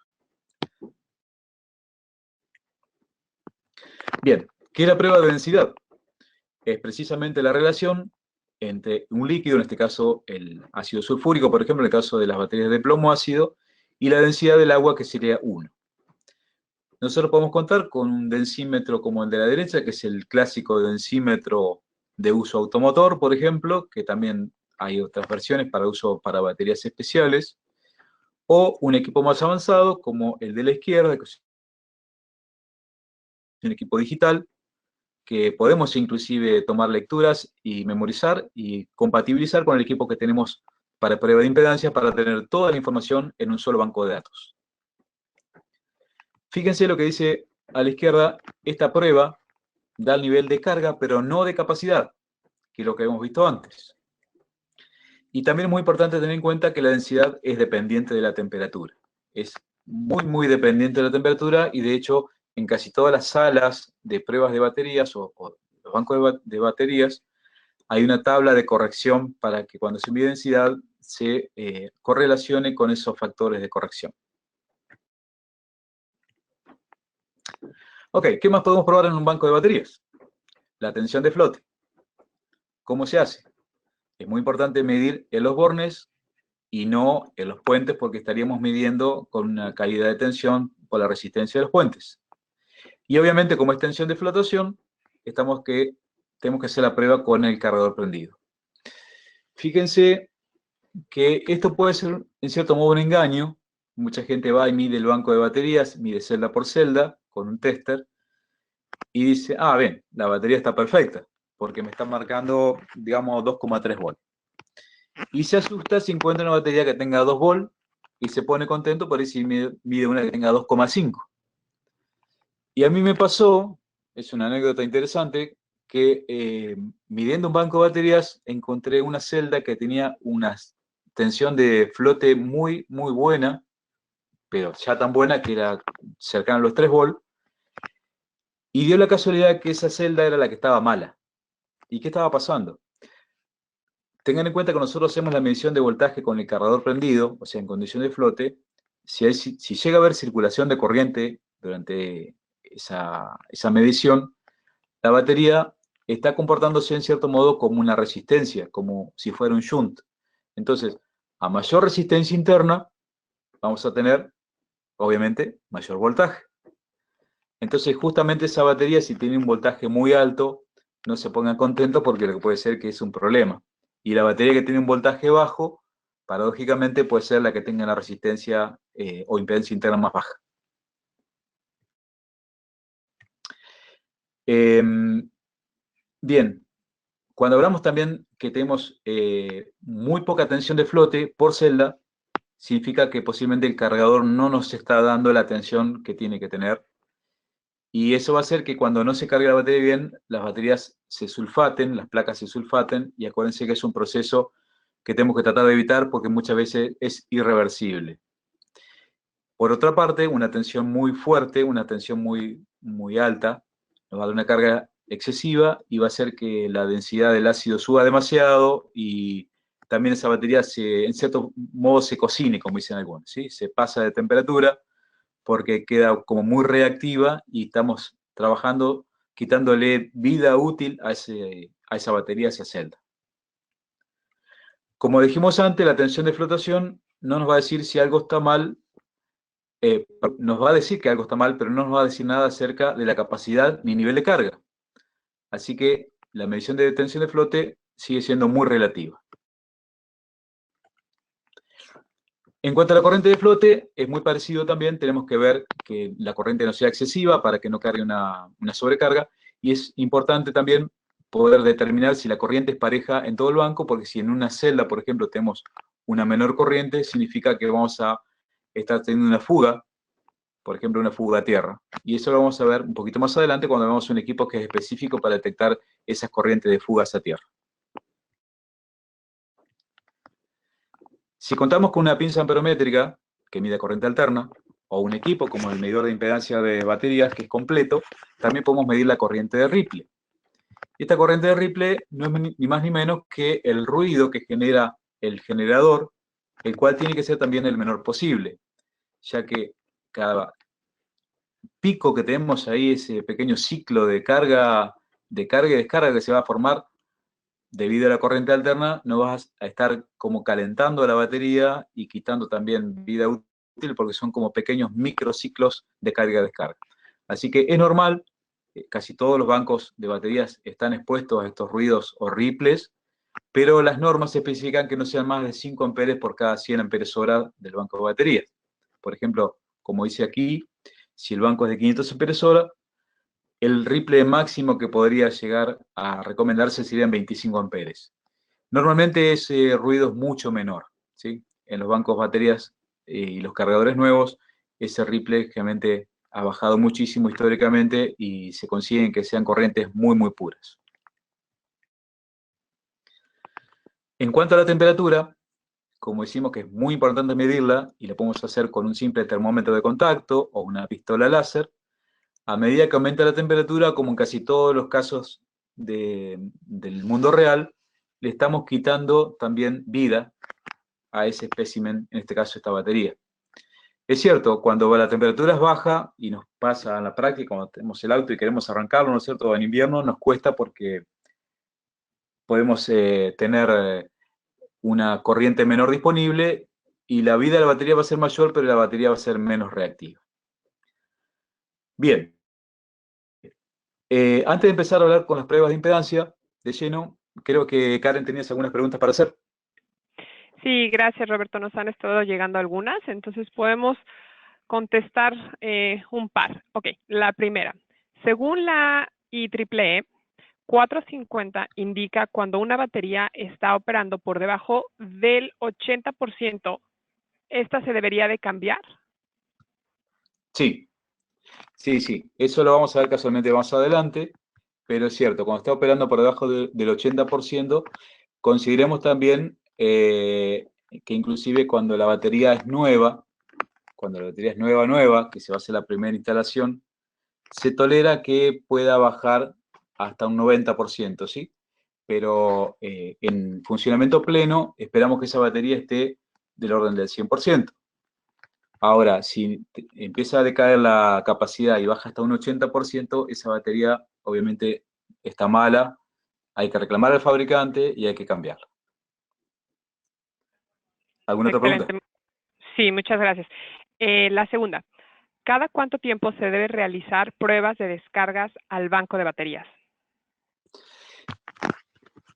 Bien, ¿qué es la prueba de densidad? Es precisamente la relación entre un líquido, en este caso el ácido sulfúrico, por ejemplo, en el caso de las baterías de plomo ácido, y la densidad del agua, que sería 1. Nosotros podemos contar con un densímetro como el de la derecha, que es el clásico densímetro de uso automotor, por ejemplo, que también hay otras versiones para uso para baterías especiales, o un equipo más avanzado como el de la izquierda, que es un equipo digital, que podemos inclusive tomar lecturas y memorizar y compatibilizar con el equipo que tenemos para prueba de impedancia para tener toda la información en un solo banco de datos. Fíjense lo que dice a la izquierda, esta prueba da el nivel de carga, pero no de capacidad, que es lo que hemos visto antes. Y también es muy importante tener en cuenta que la densidad es dependiente de la temperatura. Es muy dependiente de la temperatura y de hecho en casi todas las salas de pruebas de baterías o los bancos de baterías hay una tabla de corrección para que cuando se mide densidad se correlacione con esos factores de corrección. Ok, ¿qué más podemos probar en un banco de baterías? La tensión de flote. ¿Cómo se hace? Es muy importante medir en los bornes y no en los puentes porque estaríamos midiendo con una caída de tensión por la resistencia de los puentes. Y obviamente como es tensión de flotación, tenemos que hacer la prueba con el cargador prendido. Fíjense que esto puede ser en cierto modo un engaño. Mucha gente va y mide el banco de baterías, mide celda por celda con un tester y dice, ah, ven, la batería está perfecta porque me está marcando, digamos, 2,3 volts. Y se asusta si encuentra una batería que tenga 2 volts y se pone contento por ahí si mide una que tenga 2,5. Y a mí me pasó, es una anécdota interesante, que midiendo un banco de baterías encontré una celda que tenía una tensión de flote muy buena, pero ya tan buena que era cercana a los 3 volts, y dio la casualidad que esa celda era la que estaba mala. ¿Y qué estaba pasando? Tengan en cuenta que nosotros hacemos la medición de voltaje con el cargador prendido, o sea, en condición de flote. Si llega a haber circulación de corriente durante esa medición, la batería está comportándose en cierto modo como una resistencia, como si fuera un shunt. Entonces, a mayor resistencia interna, vamos a tener, obviamente, mayor voltaje. Entonces, justamente esa batería, si tiene un voltaje muy alto, no se pongan contentos porque lo que puede ser que es un problema. Y la batería que tiene un voltaje bajo, paradójicamente puede ser la que tenga la resistencia o impedancia interna más baja. Bien, cuando hablamos también que tenemos muy poca tensión de flote por celda, significa que posiblemente el cargador no nos está dando la tensión que tiene que tener. Y eso va a hacer que cuando no se cargue la batería bien, las baterías se sulfaten, las placas se sulfaten, y acuérdense que es un proceso que tenemos que tratar de evitar porque muchas veces es irreversible. Por otra parte, una tensión muy fuerte, una tensión muy alta, nos va a dar una carga excesiva y va a hacer que la densidad del ácido suba demasiado y también esa batería en cierto modo se cocine, como dicen algunos, ¿sí? Se pasa de temperatura porque queda como muy reactiva y estamos trabajando, quitándole vida útil a esa batería, a esa celda. Como dijimos antes, la tensión de flotación no nos va a decir si algo está mal, nos va a decir que algo está mal, pero no nos va a decir nada acerca de la capacidad ni nivel de carga. Así que la medición de tensión de flote sigue siendo muy relativa. En cuanto a la corriente de flote, es muy parecido también. Tenemos que ver que la corriente no sea excesiva para que no cargue una sobrecarga. Y es importante también poder determinar si la corriente es pareja en todo el banco, porque si en una celda, por ejemplo, tenemos una menor corriente, significa que vamos a estar teniendo una fuga, por ejemplo, una fuga a tierra. Y eso lo vamos a ver un poquito más adelante cuando veamos un equipo que es específico para detectar esas corrientes de fugas a tierra. Si contamos con una pinza amperométrica que mide corriente alterna, o un equipo como el medidor de impedancia de baterías que es completo, también podemos medir la corriente de Ripple. Esta corriente de Ripple no es ni más ni menos que el ruido que genera el generador, el cual tiene que ser también el menor posible, ya que cada pico que tenemos ahí, ese pequeño ciclo de carga y descarga que se va a formar debido a la corriente alterna, no vas a estar como calentando a la batería y quitando también vida útil porque son como pequeños microciclos de carga y descarga. Así que es normal, casi todos los bancos de baterías están expuestos a estos ruidos o ripples pero las normas especifican que no sean más de 5 amperes por cada 100 amperes hora del banco de baterías. Por ejemplo, como dice aquí, si el banco es de 500 amperes hora, el ripple máximo que podría llegar a recomendarse serían 25 amperes. Normalmente ese ruido es mucho menor, ¿sí? En los bancos baterías y los cargadores nuevos, ese ripple generalmente ha bajado muchísimo históricamente y se consiguen que sean corrientes muy, muy puras. En cuanto a la temperatura, como decimos que es muy importante medirla y la podemos hacer con un simple termómetro de contacto o una pistola láser, a medida que aumenta la temperatura, como en casi todos los casos del mundo real, le estamos quitando también vida a ese espécimen, en este caso esta batería. Es cierto, cuando la temperatura es baja y nos pasa en la práctica, cuando tenemos el auto y queremos arrancarlo, ¿no es cierto? En invierno nos cuesta porque podemos tener una corriente menor disponible y la vida de la batería va a ser mayor, pero la batería va a ser menos reactiva. Bien, antes de empezar a hablar con las pruebas de impedancia de lleno, creo que Karen tenías algunas preguntas para hacer. Sí, gracias, Roberto. Nos han estado llegando algunas, entonces podemos contestar un par. Ok, la primera. Según la IEEE 450 indica cuando una batería está operando por debajo del 80%, ¿esta se debería de cambiar? Sí, sí. Eso lo vamos a ver casualmente más adelante, pero es cierto, cuando está operando por debajo del 80%, consideremos también que inclusive cuando la batería es nueva, que se va a hacer la primera instalación, se tolera que pueda bajar hasta un 90%, ¿sí? Pero en funcionamiento pleno esperamos que esa batería esté del orden del 100%. Ahora, si empieza a decaer la capacidad y baja hasta un 80%, esa batería obviamente está mala, hay que reclamar al fabricante y hay que cambiarla. ¿Alguna otra pregunta? Excelente. Sí, muchas gracias. La segunda, ¿cada cuánto tiempo se debe realizar pruebas de descargas al banco de baterías?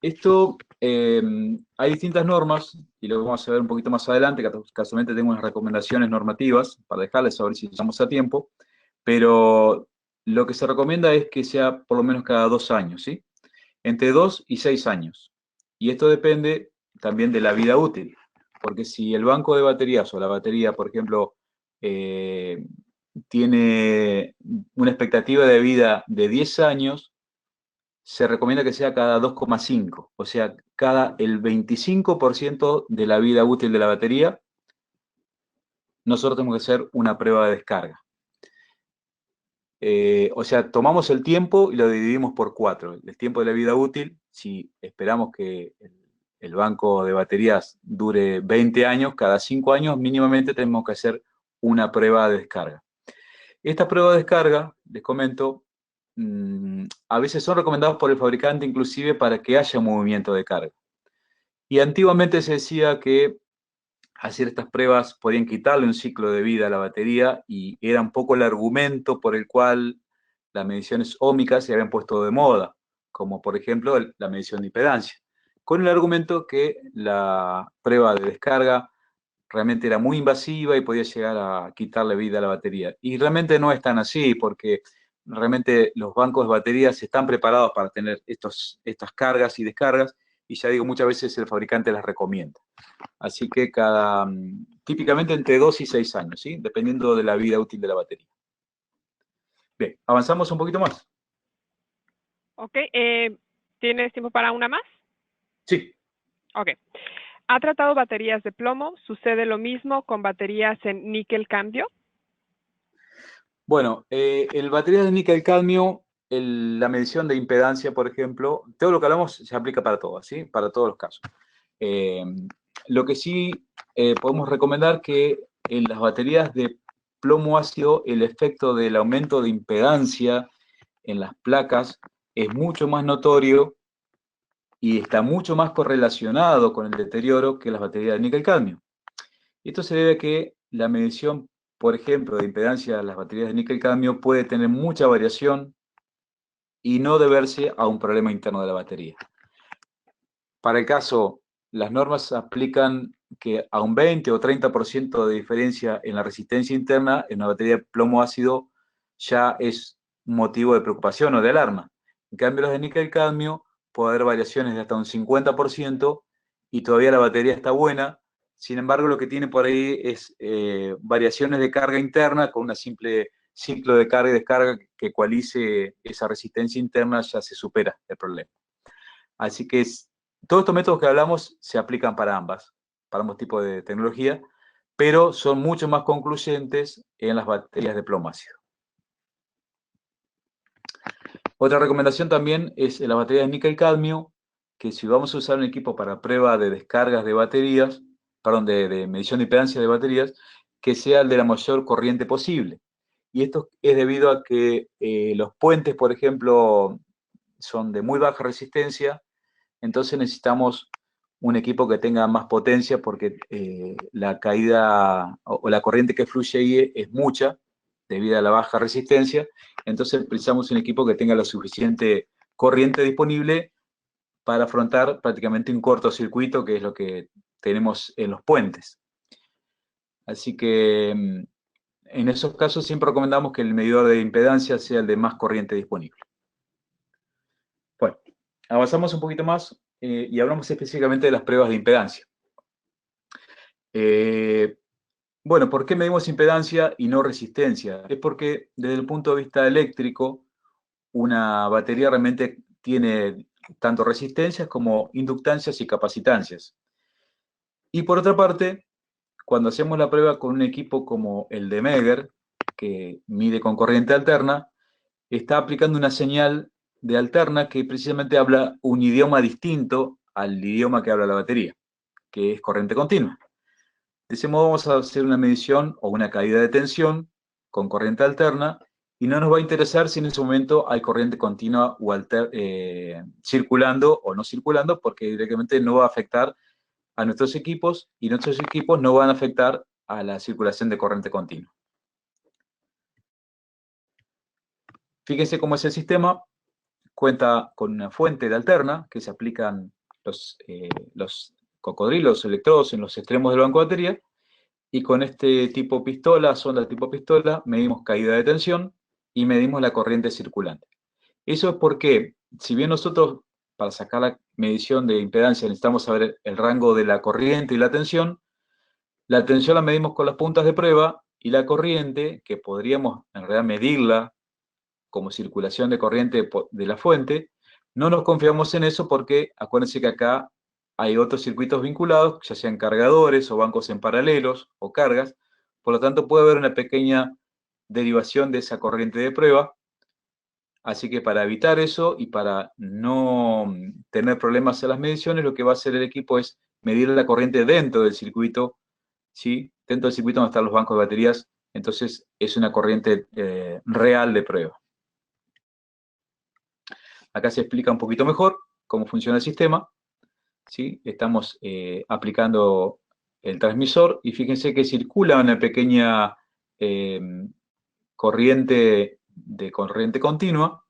Esto, hay distintas normas, y lo vamos a ver un poquito más adelante, que casualmente tengo unas recomendaciones normativas para dejarles a ver si estamos a tiempo, pero lo que se recomienda es que sea por lo menos cada 2 años, ¿sí? Entre 2 y 6 años. Y esto depende también de la vida útil, porque si el banco de baterías o la batería, por ejemplo, tiene una expectativa de vida de 10 años, se recomienda que sea cada 2,5, o sea, cada el 25% de la vida útil de la batería, nosotros tenemos que hacer una prueba de descarga. O sea, tomamos el tiempo y lo dividimos por 4. El tiempo de la vida útil, si esperamos que el banco de baterías dure 20 años, cada 5 años mínimamente tenemos que hacer una prueba de descarga. Esta prueba de descarga, les comento, a veces son recomendados por el fabricante inclusive para que haya un movimiento de carga. Y antiguamente se decía que hacer estas pruebas podían quitarle un ciclo de vida a la batería y era un poco el argumento por el cual las mediciones óhmicas se habían puesto de moda, como por ejemplo la medición de impedancia, con el argumento que la prueba de descarga realmente era muy invasiva y podía llegar a quitarle vida a la batería. Y realmente no es tan así, porque realmente los bancos de baterías están preparados para tener estas cargas y descargas, y ya digo, muchas veces el fabricante las recomienda. Así que típicamente entre 2 y 6 años, ¿sí? Dependiendo de la vida útil de la batería. Bien, avanzamos un poquito más. Ok, ¿tienes tiempo para una más? Sí. Ok. ¿Ha tratado baterías de plomo? ¿Sucede lo mismo con baterías en níquel cambio? Bueno, el batería de níquel cadmio, la medición de impedancia, por ejemplo, todo lo que hablamos se aplica para todas, ¿sí? Para todos los casos. Lo que sí podemos recomendar que en las baterías de plomo ácido el efecto del aumento de impedancia en las placas es mucho más notorio y está mucho más correlacionado con el deterioro que las baterías de níquel cadmio. Esto se debe a que la medición, por ejemplo, de impedancia de las baterías de níquel cadmio puede tener mucha variación y no deberse a un problema interno de la batería. para el caso, las normas aplican que a un 20 o 30% de diferencia en la resistencia interna en una batería de plomo ácido ya es motivo de preocupación o de alarma. En cambio, los de níquel-cadmio puede haber variaciones de hasta un 50% y todavía la batería está buena. Sin embargo, lo que tiene por ahí es variaciones de carga interna con una simple ciclo de carga y descarga que ecualice esa resistencia interna, ya se supera el problema. Así que todos estos métodos que hablamos se aplican para ambos tipos de tecnología, pero son mucho más concluyentes en las baterías de plomo ácido. Otra recomendación también es en las baterías de níquel-cadmio, que si vamos a usar un equipo para prueba de descargas de baterías, perdón, de medición de impedancia de baterías, que sea el de la mayor corriente posible. Y esto es debido a que los puentes, por ejemplo, son de muy baja resistencia, entonces necesitamos un equipo que tenga más potencia porque la caída o la corriente que fluye ahí es mucha debido a la baja resistencia, entonces precisamos un equipo que tenga la suficiente corriente disponible para afrontar prácticamente un cortocircuito, que es lo que tenemos en los puentes. Así que en esos casos siempre recomendamos que el medidor de impedancia sea el de más corriente disponible. Bueno, avanzamos un poquito más y hablamos específicamente de las pruebas de impedancia. Bueno, ¿por qué medimos impedancia y no resistencia? Es porque desde el punto de vista eléctrico, una batería realmente tiene tanto resistencias como inductancias y capacitancias. Y por otra parte, cuando hacemos la prueba con un equipo como el de Megger, que mide con corriente alterna, está aplicando una señal de alterna que precisamente habla un idioma distinto al idioma que habla la batería, que es corriente continua. De ese modo vamos a hacer una medición o una caída de tensión con corriente alterna y no nos va a interesar si en ese momento hay corriente continua o circulando o no circulando, porque directamente no va a afectar a nuestros equipos y nuestros equipos no van a afectar a la circulación de corriente continua. Fíjense cómo es el sistema. Cuenta con una fuente de alterna que se aplican los cocodrilos electrodos en los extremos del banco de batería, y con este tipo pistola, sonda tipo pistola, medimos caída de tensión y medimos la corriente circulante. Eso es porque, si bien nosotros para sacar la medición de impedancia necesitamos saber el rango de la corriente y la tensión la medimos con las puntas de prueba y la corriente, que podríamos en realidad medirla como circulación de corriente de la fuente, no nos confiamos en eso porque acuérdense que acá hay otros circuitos vinculados, ya sean cargadores o bancos en paralelos o cargas, por lo tanto puede haber una pequeña derivación de esa corriente de prueba, así que para evitar eso y para no tener problemas en las mediciones, lo que va a hacer el equipo es medir la corriente dentro del circuito, ¿sí? Dentro del circuito donde están los bancos de baterías, entonces es una corriente real de prueba. Acá se explica un poquito mejor cómo funciona el sistema, ¿sí? Estamos aplicando el transmisor y fíjense que circula una pequeña corriente continua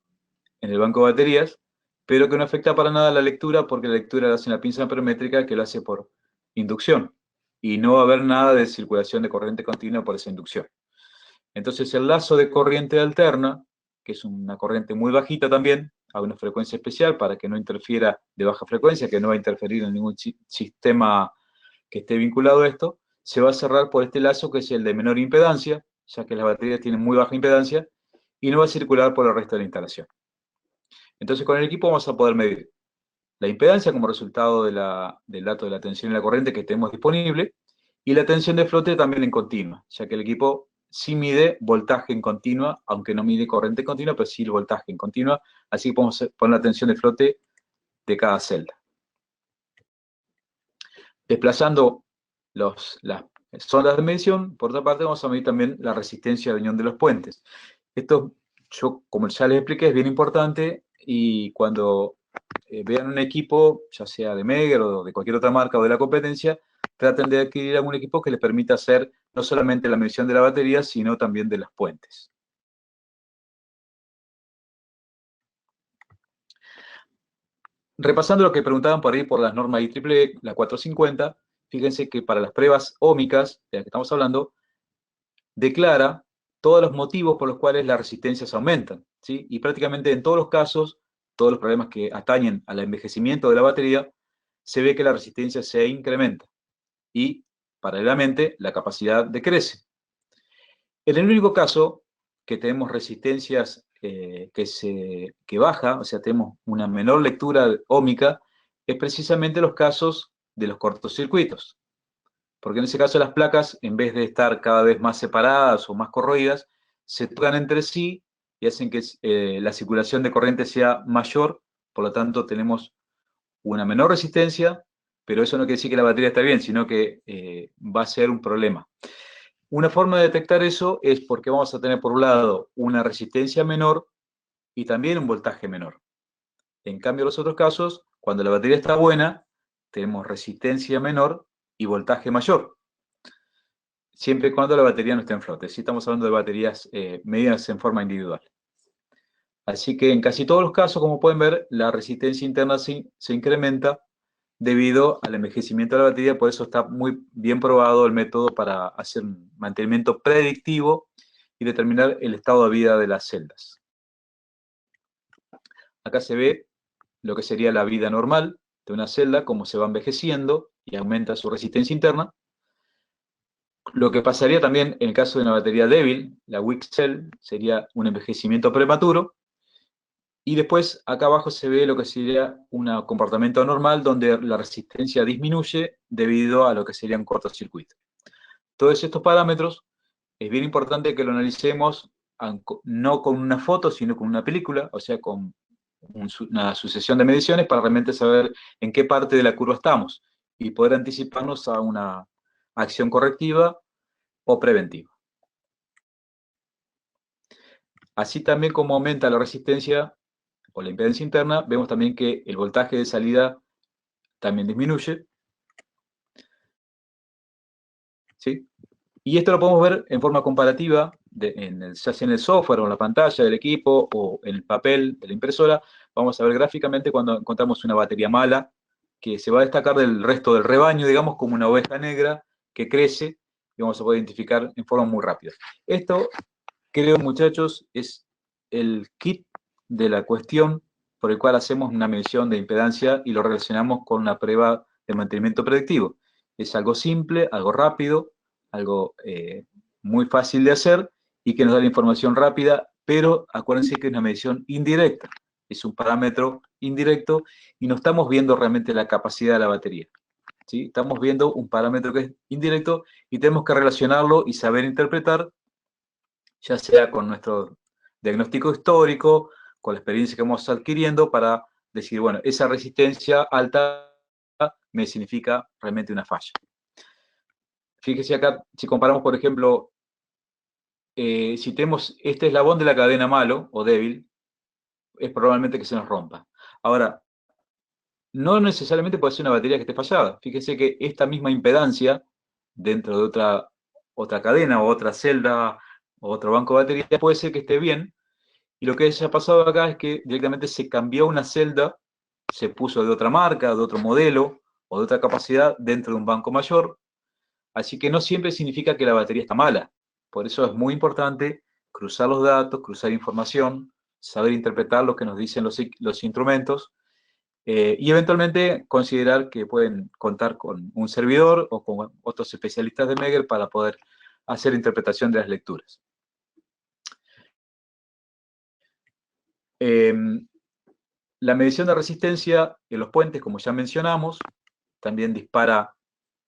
en el banco de baterías, pero que no afecta para nada la lectura porque la lectura la hace en la pinza amperométrica, que lo hace por inducción y no va a haber nada de circulación de corriente continua por esa inducción. Entonces el lazo de corriente alterna, que es una corriente muy bajita también, a una frecuencia especial para que no interfiera de baja frecuencia, que no va a interferir en ningún sistema que esté vinculado a esto, se va a cerrar por este lazo que es el de menor impedancia, ya que las baterías tienen muy baja impedancia, y no va a circular por el resto de la instalación. Entonces con el equipo vamos a poder medir la impedancia como resultado del dato de la tensión y la corriente que tenemos disponible, y la tensión de flote también en continua, ya que el equipo sí mide voltaje en continua, aunque no mide corriente continua, pero sí el voltaje en continua, así que podemos poner la tensión de flote de cada celda. Desplazando las sondas de medición, por otra parte vamos a medir también la resistencia de unión de los puentes. Esto, como ya les expliqué, es bien importante, y cuando vean un equipo, ya sea de Megger o de cualquier otra marca o de la competencia, traten de adquirir algún equipo que les permita hacer no solamente la medición de la batería, sino también de las puentes. repasando lo que preguntaban por ahí por las normas IEEE, la 450, fíjense que para las pruebas ómicas, de las que estamos hablando, declara todos los motivos por los cuales las resistencias aumentan, ¿sí? Y prácticamente en todos los casos, todos los problemas que atañen al envejecimiento de la batería, se ve que la resistencia se incrementa y, paralelamente, la capacidad decrece. En el único caso que tenemos resistencias que baja, o sea, tenemos una menor lectura ómica, es precisamente los casos de los cortocircuitos. Porque en ese caso las placas, en vez de estar cada vez más separadas o más corroídas, se tocan entre sí y hacen que la circulación de corriente sea mayor, por lo tanto tenemos una menor resistencia, pero eso no quiere decir que la batería está bien, sino que va a ser un problema. Una forma de detectar eso es porque vamos a tener por un lado una resistencia menor y también un voltaje menor. En cambio, en los otros casos, cuando la batería está buena, tenemos resistencia menor y voltaje mayor, siempre y cuando la batería no esté en flote. Si estamos hablando de baterías medidas en forma individual. Así que en casi todos los casos, como pueden ver, la resistencia interna se incrementa debido al envejecimiento de la batería, por eso está muy bien probado el método para hacer un mantenimiento predictivo y determinar el estado de vida de las celdas. Acá se ve lo que sería la vida normal de una celda, cómo se va envejeciendo y aumenta su resistencia interna. Lo que pasaría también en el caso de una batería débil, la weak cell, sería un envejecimiento prematuro. Y después, acá abajo se ve lo que sería un comportamiento normal donde la resistencia disminuye debido a lo que sería un cortocircuito. Todos estos parámetros es bien importante que lo analicemos no con una foto, sino con una película, o sea, con una sucesión de mediciones para realmente saber en qué parte de la curva estamos y poder anticiparnos a una acción correctiva o preventiva. Así también como aumenta la resistencia o la impedancia interna, vemos también que el voltaje de salida también disminuye. ¿Sí? Y esto lo podemos ver en forma comparativa, ya sea en el software o en la pantalla del equipo o en el papel de la impresora. Vamos a ver gráficamente cuando encontramos una batería mala que se va a destacar del resto del rebaño, digamos, como una oveja negra que crece y vamos a poder identificar en forma muy rápida. Esto, creo, muchachos, es el kit de la cuestión por el cual hacemos una medición de impedancia y lo relacionamos con una prueba de mantenimiento predictivo. Es algo simple, algo rápido, algo muy fácil de hacer y que nos da la información rápida, pero acuérdense que es una medición indirecta, es un parámetro indirecto y no estamos viendo realmente la capacidad de la batería. ¿Sí? Estamos viendo un parámetro que es indirecto y tenemos que relacionarlo y saber interpretar, ya sea con nuestro diagnóstico histórico, con la experiencia que vamos adquiriendo para decir, bueno, esa resistencia alta me significa realmente una falla. Fíjese acá, si comparamos, por ejemplo, si tenemos este eslabón de la cadena malo o débil, es probablemente que se nos rompa. Ahora, no necesariamente puede ser una batería que esté fallada. Fíjese que esta misma impedancia dentro de otra cadena o otra celda o otro banco de batería puede ser que esté bien. Y lo que se ha pasado acá es que directamente se cambió una celda, se puso de otra marca, de otro modelo o de otra capacidad dentro de un banco mayor. Así que no siempre significa que la batería está mala. Por eso es muy importante cruzar los datos, cruzar información, saber interpretar lo que nos dicen los instrumentos y eventualmente considerar que pueden contar con un servidor o con otros especialistas de Megger para poder hacer interpretación de las lecturas. La medición de resistencia en los puentes, como ya mencionamos, también dispara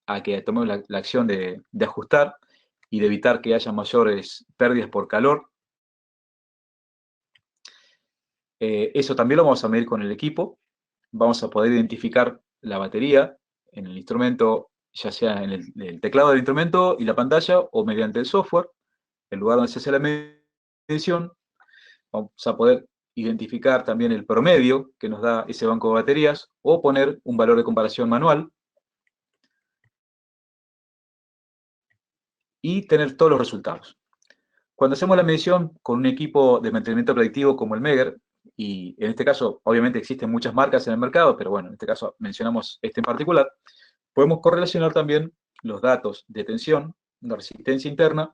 a que tomemos la acción de ajustar y de evitar que haya mayores pérdidas por calor. Eso también lo vamos a medir con el equipo. Vamos a poder identificar la batería en el instrumento, ya sea en el teclado del instrumento y la pantalla o mediante el software, el lugar donde se hace la medición. Vamos a poder identificar también el promedio que nos da ese banco de baterías o poner un valor de comparación manual y tener todos los resultados. Cuando hacemos la medición con un equipo de mantenimiento predictivo como el Megger, y en este caso, obviamente existen muchas marcas en el mercado, pero bueno, en este caso mencionamos este en particular, podemos correlacionar también los datos de tensión, de resistencia interna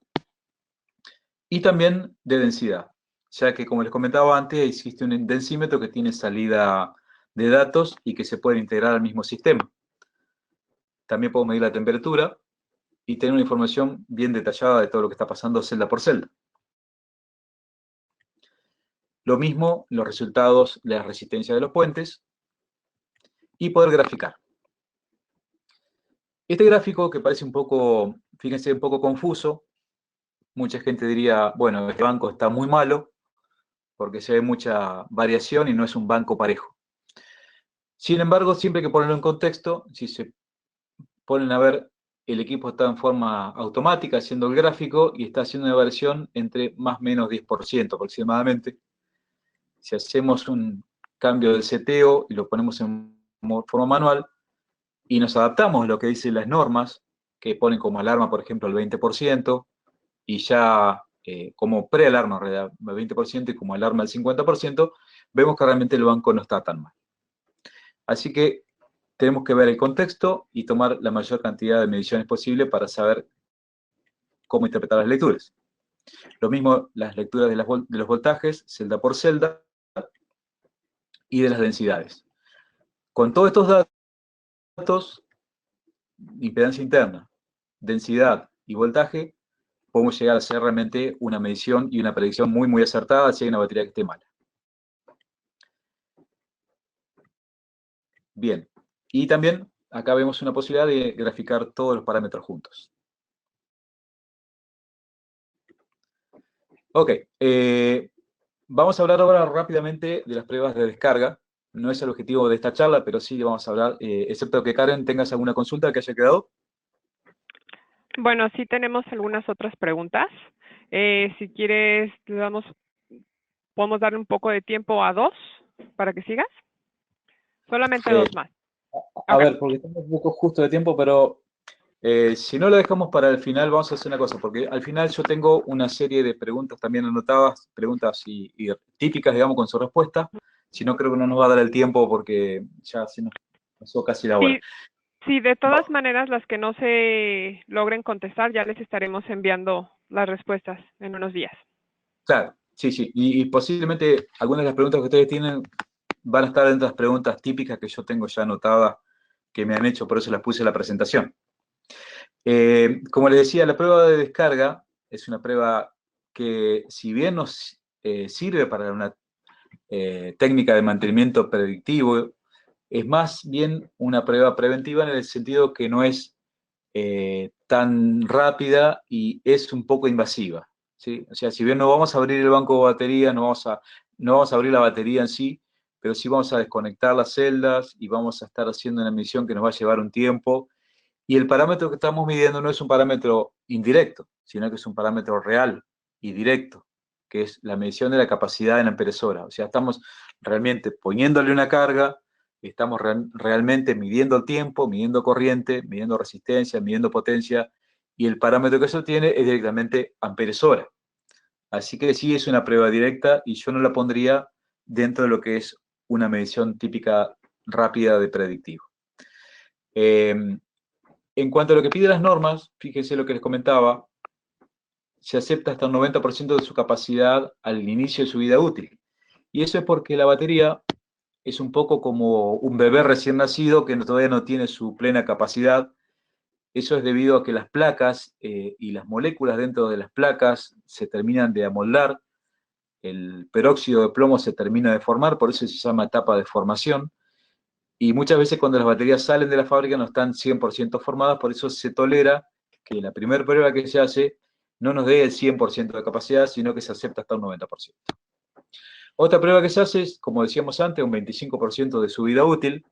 y también de densidad, ya que como les comentaba antes, existe un densímetro que tiene salida de datos y que se puede integrar al mismo sistema. También podemos medir la temperatura y tener una información bien detallada de todo lo que está pasando celda por celda. Lo mismo los resultados de la resistencia de los puentes y poder graficar. Este gráfico que parece un poco, fíjense, un poco confuso, mucha gente diría, bueno, este banco está muy malo porque se ve mucha variación y no es un banco parejo. Sin embargo, siempre hay que ponerlo en contexto, si se ponen a ver, el equipo está en forma automática haciendo el gráfico y está haciendo una variación entre más o menos 10% aproximadamente. Si hacemos un cambio del seteo y lo ponemos en forma manual y nos adaptamos a lo que dicen las normas, que ponen como alarma, por ejemplo, el 20%, y ya como prealarma, en realidad, el 20% y como alarma el 50%, vemos que realmente el banco no está tan mal. Así que tenemos que ver el contexto y tomar la mayor cantidad de mediciones posible para saber cómo interpretar las lecturas. Lo mismo las lecturas de los voltajes, celda por celda, y de las densidades. Con todos estos datos, impedancia interna, densidad y voltaje, podemos llegar a hacer realmente una medición y una predicción muy, muy acertada si hay una batería que esté mala. Bien, y también acá vemos una posibilidad de graficar todos los parámetros juntos. Ok, vamos a hablar ahora rápidamente de las pruebas de descarga. No es el objetivo de esta charla, pero sí vamos a hablar, excepto que Karen tengas alguna consulta que haya quedado. Bueno, sí tenemos algunas otras preguntas. Si quieres, podemos darle un poco de tiempo a 2 para que sigas. Solamente 2 más. A Okay. ver, porque estamos un poco justo de tiempo, pero si no lo dejamos para el final, vamos a hacer una cosa, porque al final yo tengo una serie de preguntas también anotadas, preguntas y típicas, digamos, con su respuesta. Si no, creo que no nos va a dar el tiempo porque ya se nos pasó casi la hora. Sí, de todas maneras, las que no se logren contestar, ya les estaremos enviando las respuestas en unos días. Claro, sí, sí. Y posiblemente algunas de las preguntas que ustedes tienen van a estar dentro de las preguntas típicas que yo tengo ya anotadas, que me han hecho, por eso las puse en la presentación. Como les decía, la prueba de descarga es una prueba que, si bien nos sirve para una técnica de mantenimiento predictivo, es más bien una prueba preventiva en el sentido que no es tan rápida y es un poco invasiva, ¿sí? O sea, si bien no vamos a abrir el banco de batería, no vamos a abrir la batería en sí, pero sí vamos a desconectar las celdas y vamos a estar haciendo una medición que nos va a llevar un tiempo. Y el parámetro que estamos midiendo no es un parámetro indirecto, sino que es un parámetro real y directo, que es la medición de la capacidad en amperes hora. O sea, estamos realmente poniéndole una carga, estamos realmente midiendo el tiempo, midiendo corriente, midiendo resistencia, midiendo potencia, y el parámetro que eso tiene es directamente amperes hora. Así que sí es una prueba directa y yo no la pondría dentro de lo que es una medición típica rápida de predictivo. En cuanto a lo que pide las normas, fíjense lo que les comentaba, se acepta hasta un 90% de su capacidad al inicio de su vida útil. Y eso es porque la batería es un poco como un bebé recién nacido que todavía no tiene su plena capacidad. Eso es debido a que las placas y las moléculas dentro de las placas se terminan de amoldar, el peróxido de plomo se termina de formar, por eso se llama etapa de formación. Y muchas veces cuando las baterías salen de la fábrica no están 100% formadas, por eso se tolera que la primera prueba que se hace no nos dé el 100% de capacidad, sino que se acepta hasta un 90%. Otra prueba que se hace es, como decíamos antes, un 25% de su vida útil,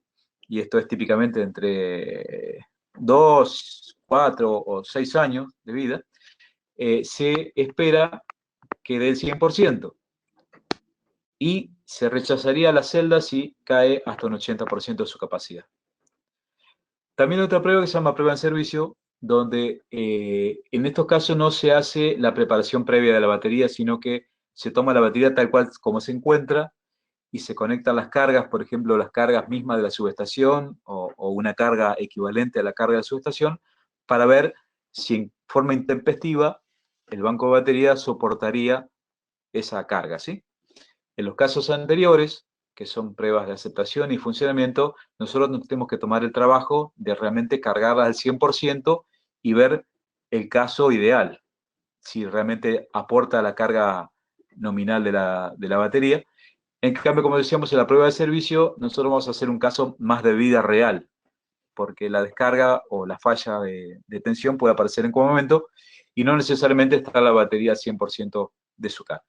y esto es típicamente entre 2, 4 o 6 años de vida, se espera que dé el 100%, y se rechazaría la celda si cae hasta un 80% de su capacidad. También hay otra prueba que se llama prueba en servicio, donde en estos casos no se hace la preparación previa de la batería, sino que se toma la batería tal cual como se encuentra y se conectan las cargas, por ejemplo, las cargas mismas de la subestación o una carga equivalente a la carga de la subestación, para ver si en forma intempestiva el banco de batería soportaría esa carga, ¿sí? En los casos anteriores, que son pruebas de aceptación y funcionamiento, nosotros nos tenemos que tomar el trabajo de realmente cargarla al 100% y ver el caso ideal, si realmente aporta la carga nominal de la batería. En cambio, como decíamos, en la prueba de servicio, nosotros vamos a hacer un caso más de vida real, porque la descarga o la falla de tensión puede aparecer en cualquier momento y no necesariamente está la batería al 100% de su carga.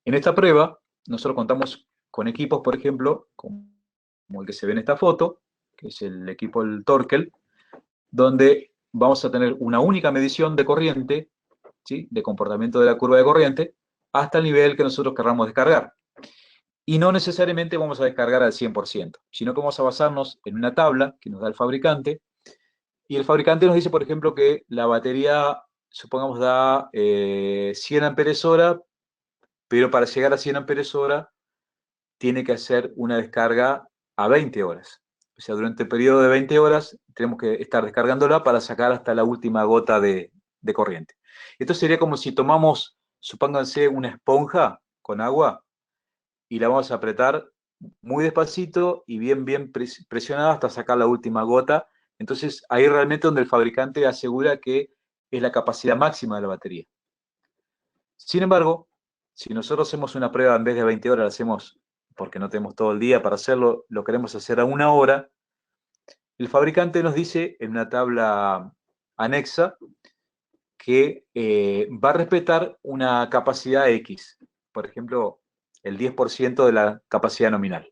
En esta prueba, nosotros contamos con equipos, por ejemplo, como el que se ve en esta foto, que es el equipo del Torkel, donde vamos a tener una única medición de corriente, ¿sí?, de comportamiento de la curva de corriente, hasta el nivel que nosotros querramos descargar. Y no necesariamente vamos a descargar al 100%, sino que vamos a basarnos en una tabla que nos da el fabricante, y el fabricante nos dice, por ejemplo, que la batería, supongamos, da 100 amperes hora, pero para llegar a 100 amperes hora tiene que hacer una descarga a 20 horas. O sea, durante el periodo de 20 horas tenemos que estar descargándola para sacar hasta la última gota de corriente. Esto sería como si tomamos, supónganse, una esponja con agua y la vamos a apretar muy despacito y bien presionada hasta sacar la última gota. Entonces, ahí realmente donde el fabricante asegura que es la capacidad máxima de la batería. Sin embargo, si nosotros hacemos una prueba en vez de 20 horas, la hacemos porque no tenemos todo el día para hacerlo, lo queremos hacer a 1 hora, el fabricante nos dice en una tabla anexa que va a respetar una capacidad X, por ejemplo, el 10% de la capacidad nominal.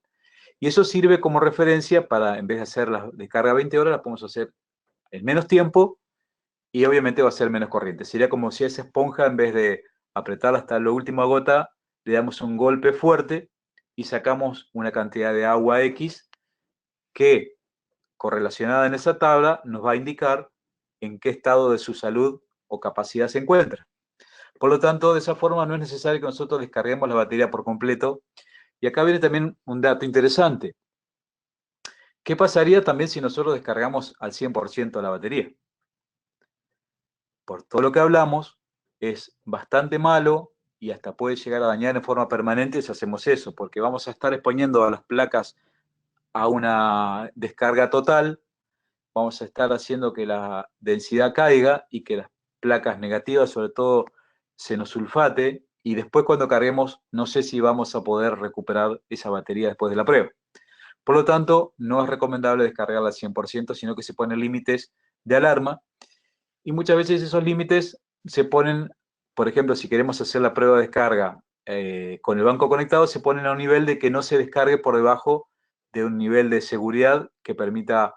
Y eso sirve como referencia para, en vez de hacer la descarga a 20 horas, la podemos hacer en menos tiempo y obviamente va a ser menos corriente. Sería como si a esa esponja, en vez de apretarla hasta la última gota, le damos un golpe fuerte y sacamos una cantidad de agua X que, correlacionada en esa tabla, nos va a indicar en qué estado de su salud o capacidad se encuentra. Por lo tanto, de esa forma no es necesario que nosotros descarguemos la batería por completo. Y acá viene también un dato interesante. ¿Qué pasaría también si nosotros descargamos al 100% la batería? Por todo lo que hablamos, es bastante malo y hasta puede llegar a dañar en forma permanente si hacemos eso, porque vamos a estar exponiendo a las placas a una descarga total, vamos a estar haciendo que la densidad caiga y que las placas negativas, sobre todo, se nos sulfate, y después cuando carguemos, no sé si vamos a poder recuperar esa batería después de la prueba. Por lo tanto, no es recomendable descargarla al 100%, sino que se ponen límites de alarma, y muchas veces esos límites se ponen, por ejemplo, si queremos hacer la prueba de descarga con el banco conectado, se ponen a un nivel de que no se descargue por debajo de un nivel de seguridad que permita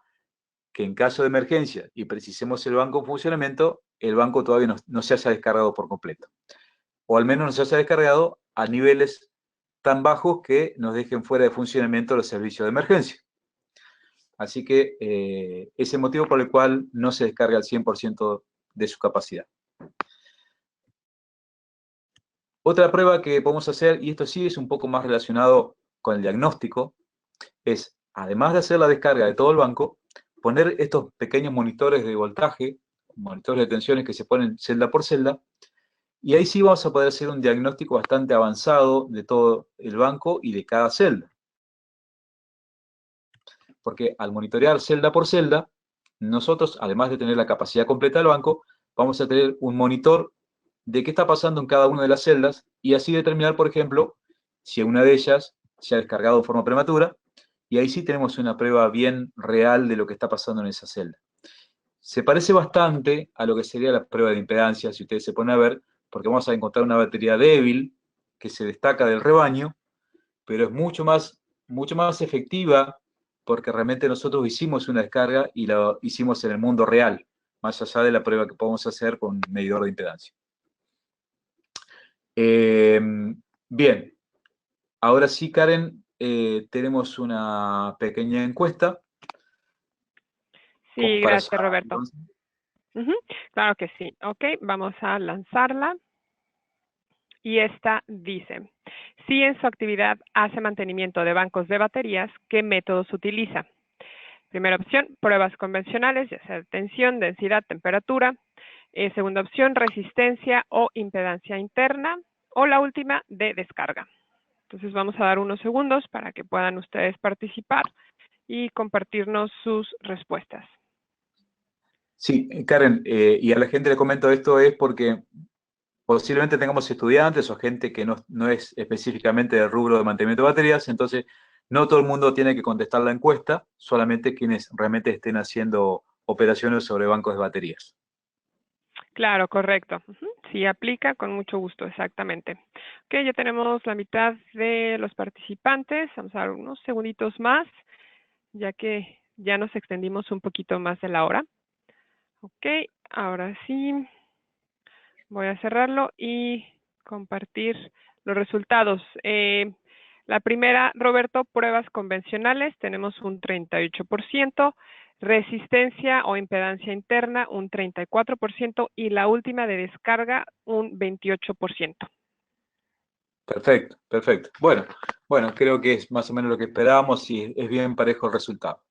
que en caso de emergencia y precisemos el banco en funcionamiento, el banco todavía no se haya descargado por completo. O al menos no se haya descargado a niveles tan bajos que nos dejen fuera de funcionamiento los servicios de emergencia. Así que ese es el motivo por el cual no se descarga al 100% de su capacidad. Otra prueba que podemos hacer, y esto sí es un poco más relacionado con el diagnóstico, es, además de hacer la descarga de todo el banco, poner estos pequeños monitores de voltaje, monitores de tensiones que se ponen celda por celda, y ahí sí vamos a poder hacer un diagnóstico bastante avanzado de todo el banco y de cada celda. Porque al monitorear celda por celda, nosotros, además de tener la capacidad completa del banco, vamos a tener un monitor de qué está pasando en cada una de las celdas y así determinar, por ejemplo, si una de ellas se ha descargado de forma prematura, y ahí sí tenemos una prueba bien real de lo que está pasando en esa celda. Se parece bastante a lo que sería la prueba de impedancia, si ustedes se ponen a ver, porque vamos a encontrar una batería débil que se destaca del rebaño, pero es mucho más efectiva porque realmente nosotros hicimos una descarga y la hicimos en el mundo real, más allá de la prueba que podemos hacer con un medidor de impedancia. Bien, ahora sí, Karen, tenemos una pequeña encuesta. Sí, gracias, Roberto. Entonces. Claro que sí. Ok, vamos a lanzarla. Y esta dice, si en su actividad hace mantenimiento de bancos de baterías, ¿qué métodos utiliza? Primera opción, pruebas convencionales, ya sea de tensión, densidad, temperatura. Segunda opción, resistencia o impedancia interna. O la última, de descarga. Entonces vamos a dar unos segundos para que puedan ustedes participar y compartirnos sus respuestas. Sí, Karen, y a la gente le comento esto es porque posiblemente tengamos estudiantes o gente que no es específicamente del rubro de mantenimiento de baterías, entonces no todo el mundo tiene que contestar la encuesta, solamente quienes realmente estén haciendo operaciones sobre bancos de baterías. Claro, correcto. Sí, aplica con mucho gusto, exactamente. Ok, ya tenemos la mitad de los participantes. Vamos a dar unos segunditos más, ya que ya nos extendimos un poquito más de la hora. Ok, ahora sí, voy a cerrarlo y compartir los resultados. La primera, Roberto, pruebas convencionales, tenemos un 38%, resistencia o impedancia interna un 34% y la última de descarga un 28%. Perfecto, perfecto. Bueno, creo que es más o menos lo que esperábamos y es bien parejo el resultado.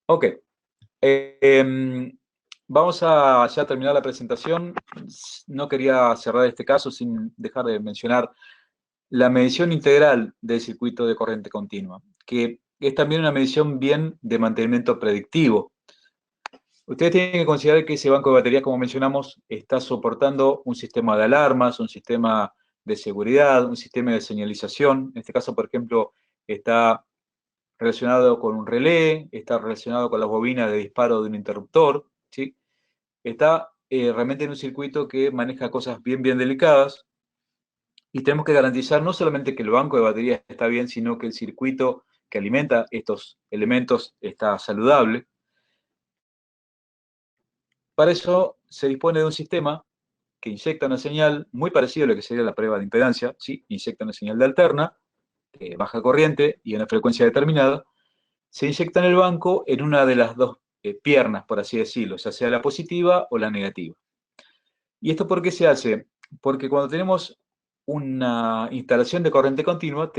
Ok, vamos a ya terminar la presentación. No quería cerrar este caso sin dejar de mencionar la medición integral del circuito de corriente continua, que es también una medición bien de mantenimiento predictivo. Ustedes tienen que considerar que ese banco de baterías, como mencionamos, está soportando un sistema de alarmas, un sistema de seguridad, un sistema de señalización. En este caso, por ejemplo, está relacionado con un relé, está relacionado con las bobinas de disparo de un interruptor, ¿sí? Está realmente en un circuito que maneja cosas bien delicadas y tenemos que garantizar no solamente que el banco de baterías está bien, sino que el circuito que alimenta estos elementos está saludable. Para eso se dispone de un sistema que inyecta una señal muy parecida a lo que sería la prueba de impedancia, ¿sí? Inyecta una señal de alterna, baja corriente y a una frecuencia determinada, se inyecta en el banco en una de las dos piernas, por así decirlo, ya sea la positiva o la negativa. ¿Y esto por qué se hace? Porque cuando tenemos una instalación de corriente continua,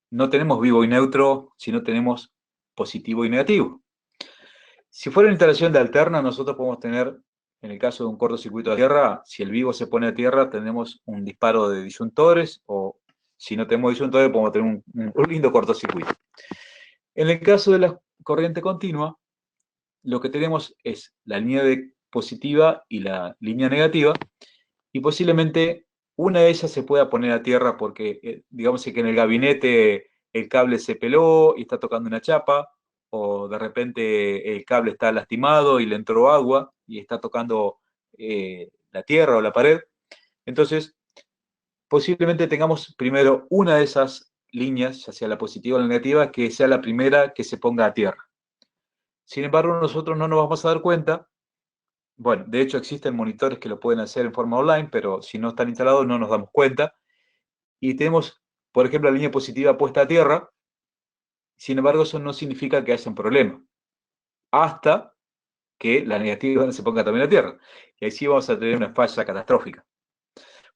no tenemos vivo y neutro, sino tenemos positivo y negativo. Si fuera una instalación de alterna, nosotros podemos tener, en el caso de un cortocircuito a tierra, si el vivo se pone a tierra, tenemos un disparo de disyuntores, o si no tenemos disyuntores, podemos tener un lindo cortocircuito. En el caso de la corriente continua, lo que tenemos es la línea positiva y la línea negativa, y posiblemente una de ellas se pueda poner a tierra porque, digamos que en el gabinete el cable se peló y está tocando una chapa, o de repente el cable está lastimado y le entró agua y está tocando la tierra o la pared. Entonces, posiblemente tengamos primero una de esas líneas, ya sea la positiva o la negativa, que sea la primera que se ponga a tierra. Sin embargo, nosotros no nos vamos a dar cuenta. Bueno, de hecho existen monitores que lo pueden hacer en forma online, pero si no están instalados no nos damos cuenta. Y tenemos, por ejemplo, la línea positiva puesta a tierra. Sin embargo, eso no significa que haya un problema. Hasta que la negativa se ponga también a tierra. Y ahí sí vamos a tener una falla catastrófica.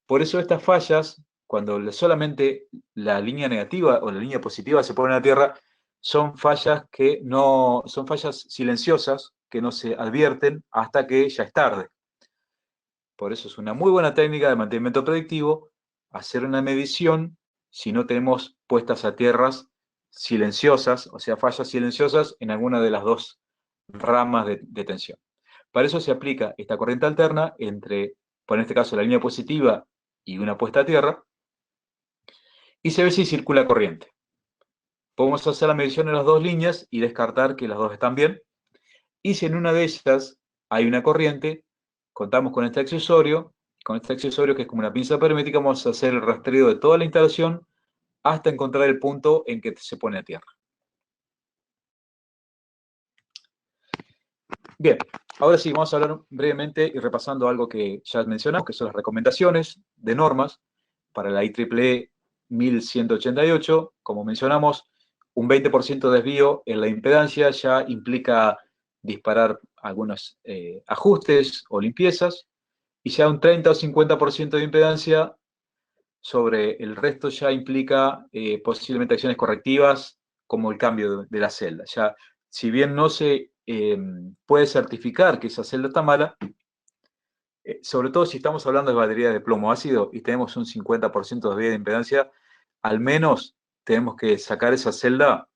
Por eso estas fallas, cuando solamente la línea negativa o la línea positiva se ponen a tierra, son fallas son fallas silenciosas que no se advierten hasta que ya es tarde. Por eso es una muy buena técnica de mantenimiento predictivo hacer una medición si no tenemos puestas a tierras silenciosas, o sea, fallas silenciosas en alguna de las dos ramas de tensión. Para eso se aplica esta corriente alterna entre, por este caso, la línea positiva y una puesta a tierra, y se ve si circula corriente. Podemos hacer la medición en las dos líneas y descartar que las dos están bien. Y si en una de ellas hay una corriente, contamos con este accesorio que es como una pinza hermética, vamos a hacer el rastreo de toda la instalación hasta encontrar el punto en que se pone a tierra. Bien, ahora sí, vamos a hablar brevemente y repasando algo que ya mencionamos, que son las recomendaciones de normas para la IEEE 1188. Como mencionamos, un 20% de desvío en la impedancia ya implica disparar algunos ajustes o limpiezas, y ya un 30 o 50% de impedancia sobre el resto ya implica posiblemente acciones correctivas, como el cambio de la celda. Ya, si bien no se puede certificar que esa celda está mala, sobre todo si estamos hablando de baterías de plomo ácido y tenemos un 50% de vida de impedancia, al menos tenemos que sacar esa celda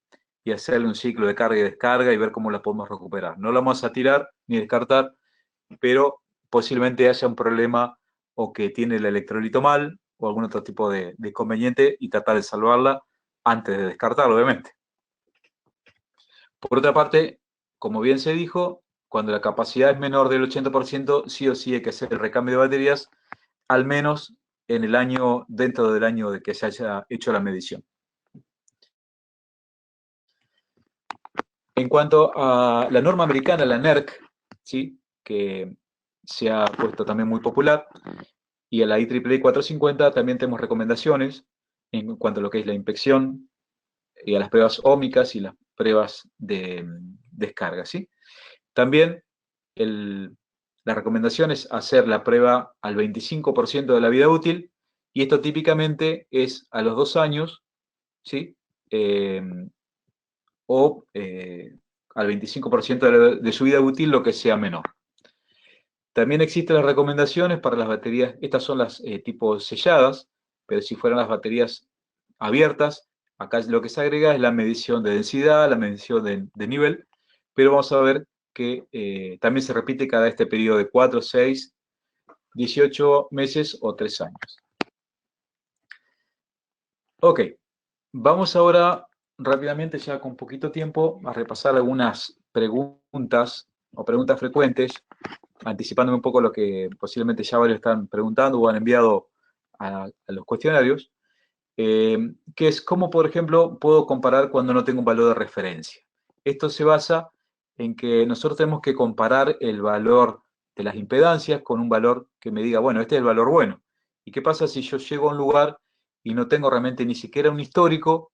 y hacerle un ciclo de carga y descarga y ver cómo la podemos recuperar. No la vamos a tirar ni descartar, pero posiblemente haya un problema o que tiene el electrolito mal o algún otro tipo de inconveniente y tratar de salvarla antes de descartarla, obviamente. Por otra parte, como bien se dijo, cuando la capacidad es menor del 80%, sí o sí hay que hacer el recambio de baterías, al menos en el año, dentro del año de que se haya hecho la medición. En cuanto a la norma americana, la NERC, ¿sí?, que se ha puesto también muy popular, y a la IEEE 450 también tenemos recomendaciones en cuanto a lo que es la inspección y a las pruebas óhmicas y las pruebas de descarga, ¿sí? También la recomendación es hacer la prueba al 25% de la vida útil, y esto típicamente es a los 2 años, ¿sí? O al 25% de su vida útil, lo que sea menor. También existen las recomendaciones para las baterías, estas son las tipo selladas, pero si fueran las baterías abiertas, acá lo que se agrega es la medición de densidad, la medición de nivel, pero vamos a ver que también se repite cada este periodo de 4, 6, 18 meses o 3 años. Ok, vamos ahora rápidamente, ya con poquito tiempo, a repasar algunas preguntas o preguntas frecuentes, anticipándome un poco lo que posiblemente ya varios están preguntando o han enviado a los cuestionarios, que es cómo, por ejemplo, puedo comparar cuando no tengo un valor de referencia. Esto se basa en que nosotros tenemos que comparar el valor de las impedancias con un valor que me diga, bueno, este es el valor bueno. ¿Y qué pasa si yo llego a un lugar y no tengo realmente ni siquiera un histórico,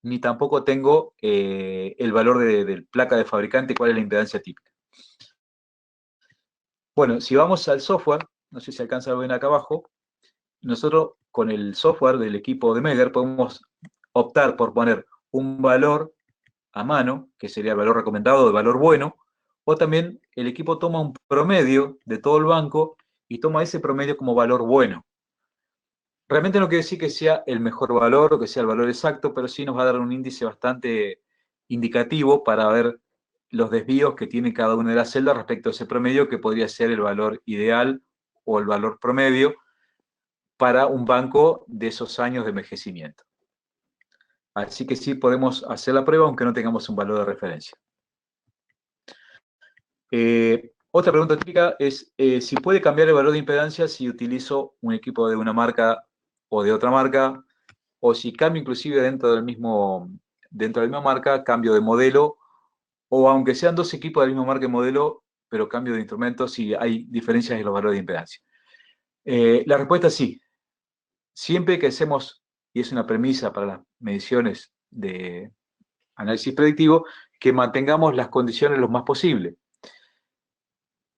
ni tampoco tengo el valor de placa de fabricante, cuál es la impedancia típica? Bueno, si vamos al software, no sé si alcanza a ver acá abajo, nosotros con el software del equipo de Megger podemos optar por poner un valor a mano, que sería el valor recomendado, el valor bueno, o también el equipo toma un promedio de todo el banco y toma ese promedio como valor bueno. Realmente no quiere decir que sea el mejor valor o que sea el valor exacto, pero sí nos va a dar un índice bastante indicativo para ver los desvíos que tiene cada una de las celdas respecto a ese promedio, que podría ser el valor ideal o el valor promedio para un banco de esos años de envejecimiento. Así que sí podemos hacer la prueba aunque no tengamos un valor de referencia. Otra pregunta típica es si puede cambiar el valor de impedancia si utilizo un equipo de una marca o de otra marca, o si cambio inclusive dentro de la misma marca, cambio de modelo, o aunque sean dos equipos de la misma marca y modelo, pero cambio de instrumentos, si hay diferencias en los valores de impedancia. La respuesta es sí. Siempre que hacemos, y es una premisa para las mediciones de análisis predictivo, que mantengamos las condiciones lo más posible.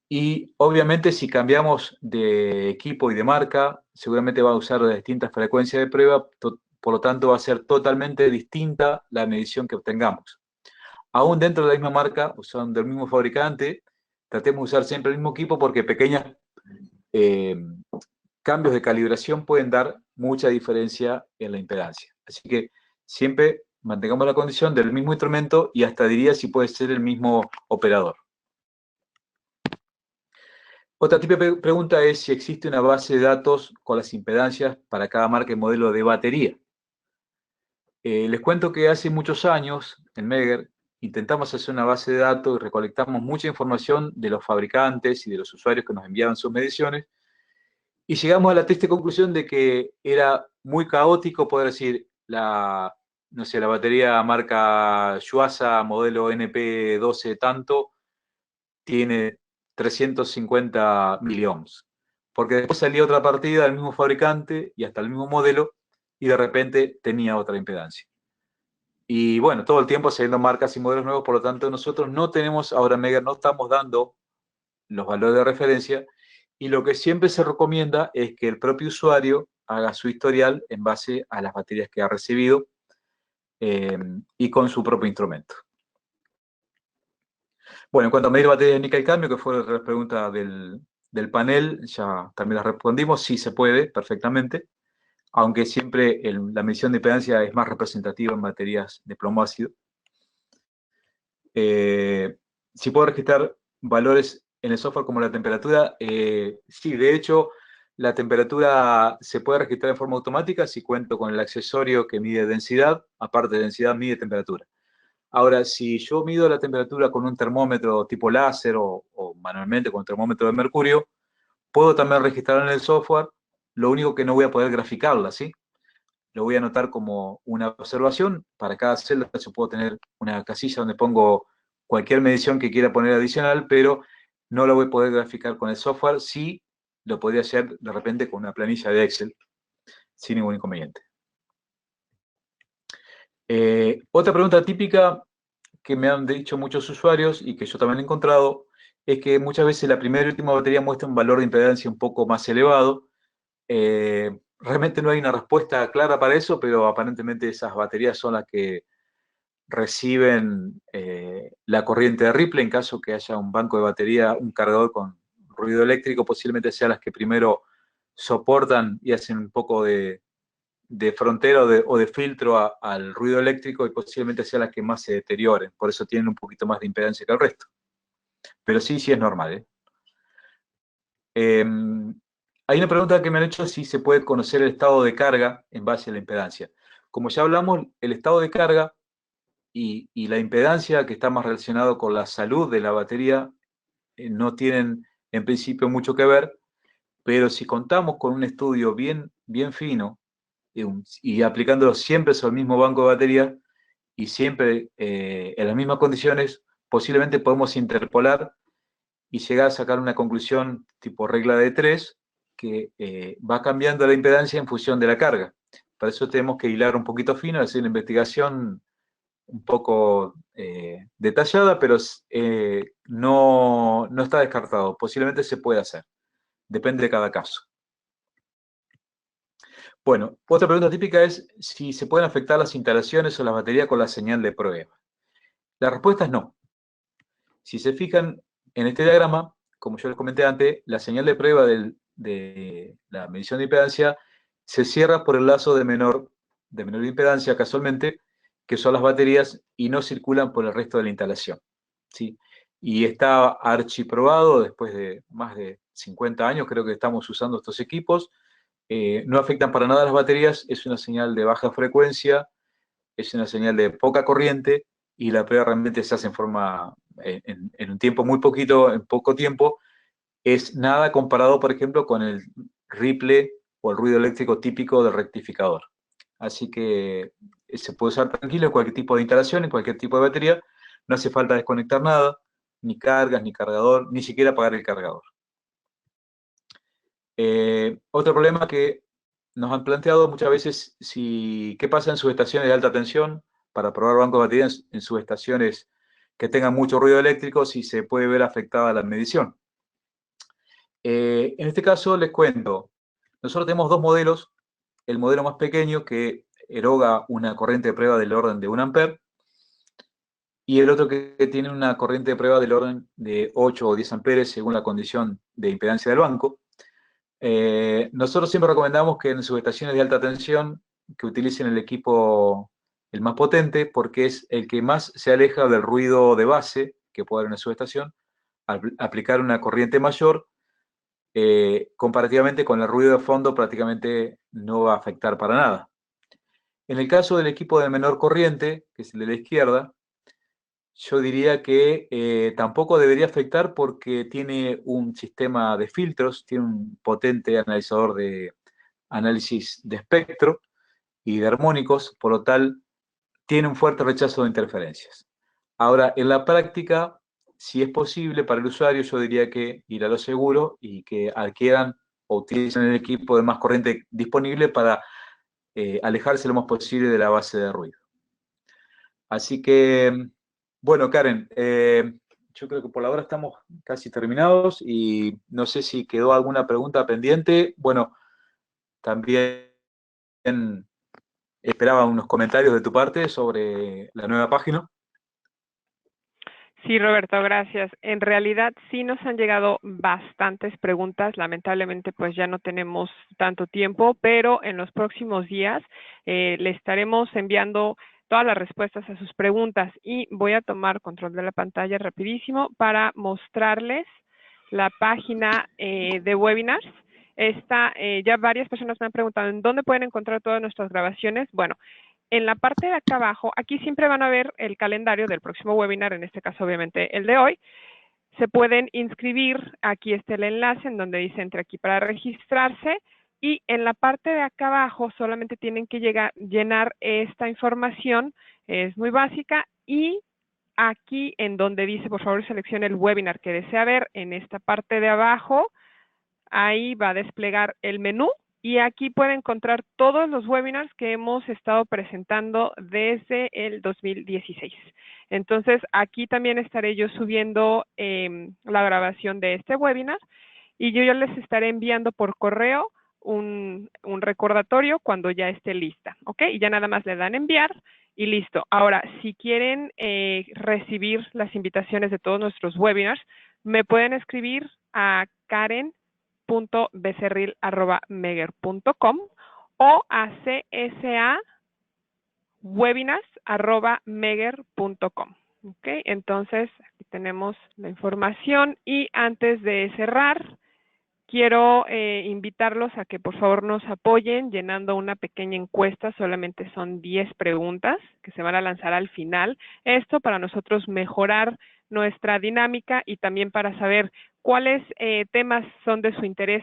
Y obviamente si cambiamos de equipo y de marca, seguramente va a usar distintas frecuencias de prueba, por lo tanto va a ser totalmente distinta la medición que obtengamos. Aún dentro de la misma marca, o sea, del mismo fabricante, tratemos de usar siempre el mismo equipo porque pequeños cambios de calibración pueden dar mucha diferencia en la impedancia. Así que siempre mantengamos la condición del mismo instrumento y hasta diría si puede ser el mismo operador. Otra típica pregunta es si existe una base de datos con las impedancias para cada marca y modelo de batería. Les cuento que hace muchos años, en Megger, intentamos hacer una base de datos y recolectamos mucha información de los fabricantes y de los usuarios que nos enviaban sus mediciones, y llegamos a la triste conclusión de que era muy caótico poder decir, no sé, la batería marca Yuasa, modelo NP12 tanto, tiene 350 miliohms. Porque después salía otra partida del mismo fabricante y hasta el mismo modelo, y de repente tenía otra impedancia. Y bueno, todo el tiempo saliendo marcas y modelos nuevos, por lo tanto nosotros no tenemos, ahora en Megger no estamos dando los valores de referencia, y lo que siempre se recomienda es que el propio usuario haga su historial en base a las baterías que ha recibido y con su propio instrumento. Bueno, en cuanto a medir baterías de níquel-cadmio, que fue la pregunta del panel, ya también la respondimos, sí se puede perfectamente, aunque siempre la medición de impedancia es más representativa en baterías de plomo ácido. Si puedo registrar valores en el software como la temperatura, sí, de hecho, la temperatura se puede registrar de forma automática si cuento con el accesorio que mide densidad, aparte de densidad mide temperatura. Ahora, si yo mido la temperatura con un termómetro tipo láser o manualmente con un termómetro de mercurio, puedo también registrarla en el software, lo único que no voy a poder graficarla, ¿sí? Lo voy a anotar como una observación. Para cada celda yo puedo tener una casilla donde pongo cualquier medición que quiera poner adicional, pero no lo voy a poder graficar con el software. Sí, lo podría hacer de repente con una planilla de Excel, sin ningún inconveniente. Otra pregunta típica que me han dicho muchos usuarios y que yo también he encontrado es que muchas veces la primera y última batería muestra un valor de impedancia un poco más elevado. Realmente no hay una respuesta clara para eso, pero aparentemente esas baterías son las que reciben la corriente de Ripley en caso que haya un banco de batería, un cargador con ruido eléctrico, posiblemente sean las que primero soportan y hacen un poco de frontera o de filtro al ruido eléctrico y posiblemente sean las que más se deterioren. Por eso tienen un poquito más de impedancia que el resto. Pero sí, sí es normal. Hay una pregunta que me han hecho si se puede conocer el estado de carga en base a la impedancia. Como ya hablamos, el estado de carga y la impedancia, que está más relacionado con la salud de la batería, no tienen en principio mucho que ver, pero si contamos con un estudio bien, bien fino y aplicándolo siempre sobre el mismo banco de baterías y siempre en las mismas condiciones, posiblemente podemos interpolar y llegar a sacar una conclusión tipo regla de 3 que va cambiando la impedancia en función de la carga. Para eso tenemos que hilar un poquito fino, hacer una investigación un poco detallada, pero no está descartado. Posiblemente se puede hacer. Depende de cada caso. Bueno, otra pregunta típica es si se pueden afectar las instalaciones o las baterías con la señal de prueba. La respuesta es no. Si se fijan en este diagrama, como yo les comenté antes, la señal de prueba de la medición de impedancia se cierra por el lazo de menor impedancia, casualmente, que son las baterías, y no circulan por el resto de la instalación. ¿Sí? Y está archiprobado, después de más de 50 años, creo que estamos usando estos equipos, no afectan para nada las baterías, es una señal de baja frecuencia, es una señal de poca corriente, y la prueba realmente se hace en un tiempo muy poquito, en poco tiempo. Es nada comparado, por ejemplo, con el ripple o el ruido eléctrico típico del rectificador. Así que se puede usar tranquilo en cualquier tipo de instalación, en cualquier tipo de batería. No hace falta desconectar nada, ni cargas, ni cargador, ni siquiera apagar el cargador. Otro problema que nos han planteado muchas veces, ¿qué pasa en subestaciones de alta tensión? Para probar bancos de baterías en subestaciones que tengan mucho ruido eléctrico, si se puede ver afectada la medición. En este caso les cuento, nosotros tenemos dos modelos, el modelo más pequeño que eroga una corriente de prueba del orden de 1 amper y el otro que tiene una corriente de prueba del orden de 8 o 10 amperes según la condición de impedancia del banco. Nosotros siempre recomendamos que en subestaciones de alta tensión que utilicen el equipo el más potente porque es el que más se aleja del ruido de base que puede haber en una subestación. Al aplicar una corriente mayor, comparativamente con el ruido de fondo prácticamente no va a afectar para nada. En el caso del equipo de menor corriente, que es el de la izquierda, yo diría que tampoco debería afectar porque tiene un sistema de filtros, tiene un potente analizador de análisis de espectro y de armónicos, por lo tal, tiene un fuerte rechazo de interferencias. Ahora, en la práctica, si es posible para el usuario, yo diría que ir a lo seguro y que adquieran o utilicen el equipo de más corriente disponible para alejarse lo más posible de la base de ruido. Así que, bueno, Karen, yo creo que por ahora estamos casi terminados y no sé si quedó alguna pregunta pendiente. Bueno, también esperaba unos comentarios de tu parte sobre la nueva página. Sí, Roberto, gracias. En realidad sí nos han llegado bastantes preguntas. Lamentablemente, pues ya no tenemos tanto tiempo, pero en los próximos días le estaremos enviando todas las respuestas a sus preguntas y voy a tomar control de la pantalla rapidísimo para mostrarles la página de webinars. Ya varias personas me han preguntado en dónde pueden encontrar todas nuestras grabaciones. Bueno, en la parte de acá abajo, aquí siempre van a ver el calendario del próximo webinar, en este caso obviamente el de hoy. Se pueden inscribir, aquí está el enlace en donde dice entre aquí para registrarse y en la parte de acá abajo solamente tienen que llenar esta información, es muy básica y aquí en donde dice por favor seleccione el webinar que desea ver, en esta parte de abajo, ahí va a desplegar el menú y aquí puede encontrar todos los webinars que hemos estado presentando desde el 2016. Entonces, aquí también estaré yo subiendo la grabación de este webinar y yo ya les estaré enviando por correo un recordatorio cuando ya esté lista, ¿ok? Y ya nada más le dan enviar y listo. Ahora, si quieren recibir las invitaciones de todos nuestros webinars, me pueden escribir a karen.becerril@meger.com o a csawebinars@meger.com. ¿Ok? Entonces, aquí tenemos la información y antes de cerrar, quiero invitarlos a que por favor nos apoyen llenando una pequeña encuesta, solamente son 10 preguntas que se van a lanzar al final. Esto para nosotros mejorar nuestra dinámica y también para saber cuáles temas son de su interés.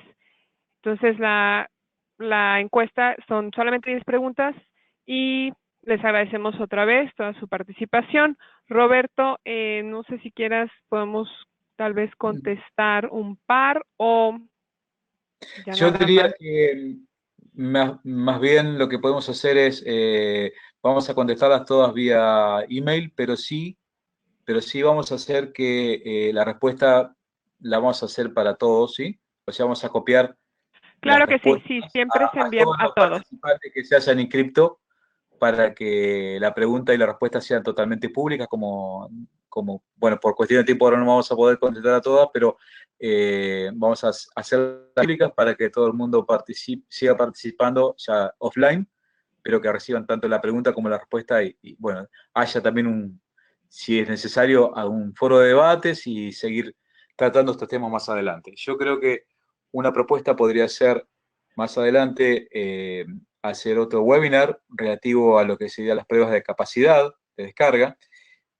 Entonces la encuesta son solamente 10 preguntas y les agradecemos otra vez toda su participación. Roberto, no sé si quieras, podemos tal vez contestar un par o ya Yo nada diría más. que más bien lo que podemos hacer es, vamos a contestarlas todas vía email, pero sí vamos a hacer que la respuesta la vamos a hacer para todos, ¿sí? O sea, vamos a copiar las Claro que sí, respuestas sí, siempre se a envían todos a los todos. participantes que se hayan inscrito para que la pregunta y la respuesta sean totalmente públicas, bueno, por cuestión de tiempo ahora no vamos a poder contestar a todas, pero vamos a hacerlas públicas para que todo el mundo siga participando ya offline, pero que reciban tanto la pregunta como la respuesta y bueno, haya también si es necesario, un foro de debates y seguir tratando estos temas más adelante. Yo creo que una propuesta podría ser más adelante hacer otro webinar relativo a lo que serían las pruebas de capacidad de descarga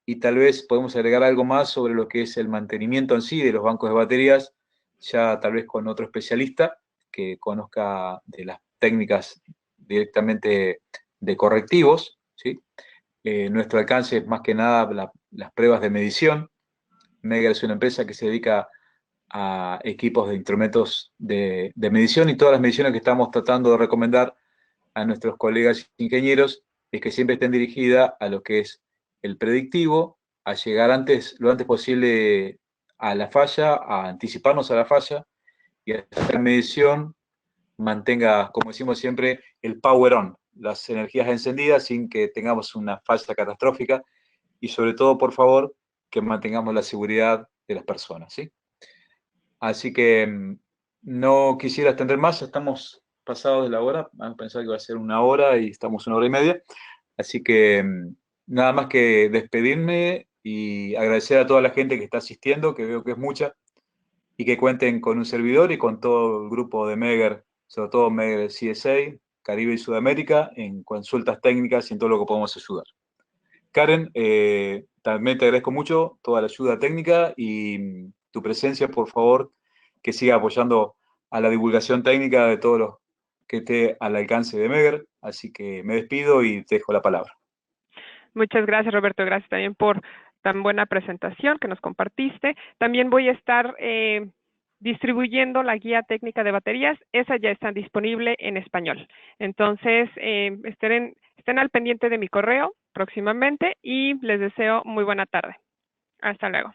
y tal vez podemos agregar algo más sobre lo que es el mantenimiento en sí de los bancos de baterías, ya tal vez con otro especialista que conozca de las técnicas directamente de correctivos, ¿sí? Nuestro alcance es más que nada las pruebas de medición. Meger es una empresa que se dedica a equipos de instrumentos de medición y todas las mediciones que estamos tratando de recomendar a nuestros colegas ingenieros es que siempre estén dirigidas a lo que es el predictivo, a llegar lo antes posible a la falla, a anticiparnos a la falla y a la medición mantenga, como decimos siempre, el power on, las energías encendidas sin que tengamos una falla catastrófica y sobre todo, por favor, que mantengamos la seguridad de las personas, ¿sí? Así que no quisiera extender más, estamos pasados de la hora, vamos a pensar que va a ser una hora y estamos una hora y media, así que nada más que despedirme y agradecer a toda la gente que está asistiendo, que veo que es mucha, y que cuenten con un servidor y con todo el grupo de Meger, sobre todo Meger CSA, Caribe y Sudamérica, en consultas técnicas y en todo lo que podemos ayudar. Karen, también te agradezco mucho toda la ayuda técnica y tu presencia, por favor, que siga apoyando a la divulgación técnica de todo lo que esté al alcance de Meger. Así que me despido y te dejo la palabra. Muchas gracias, Roberto. Gracias también por tan buena presentación que nos compartiste. También voy a estar distribuyendo la guía técnica de baterías. Esa ya está disponible en español. Entonces, estén al pendiente de mi correo próximamente y les deseo muy buena tarde. Hasta luego.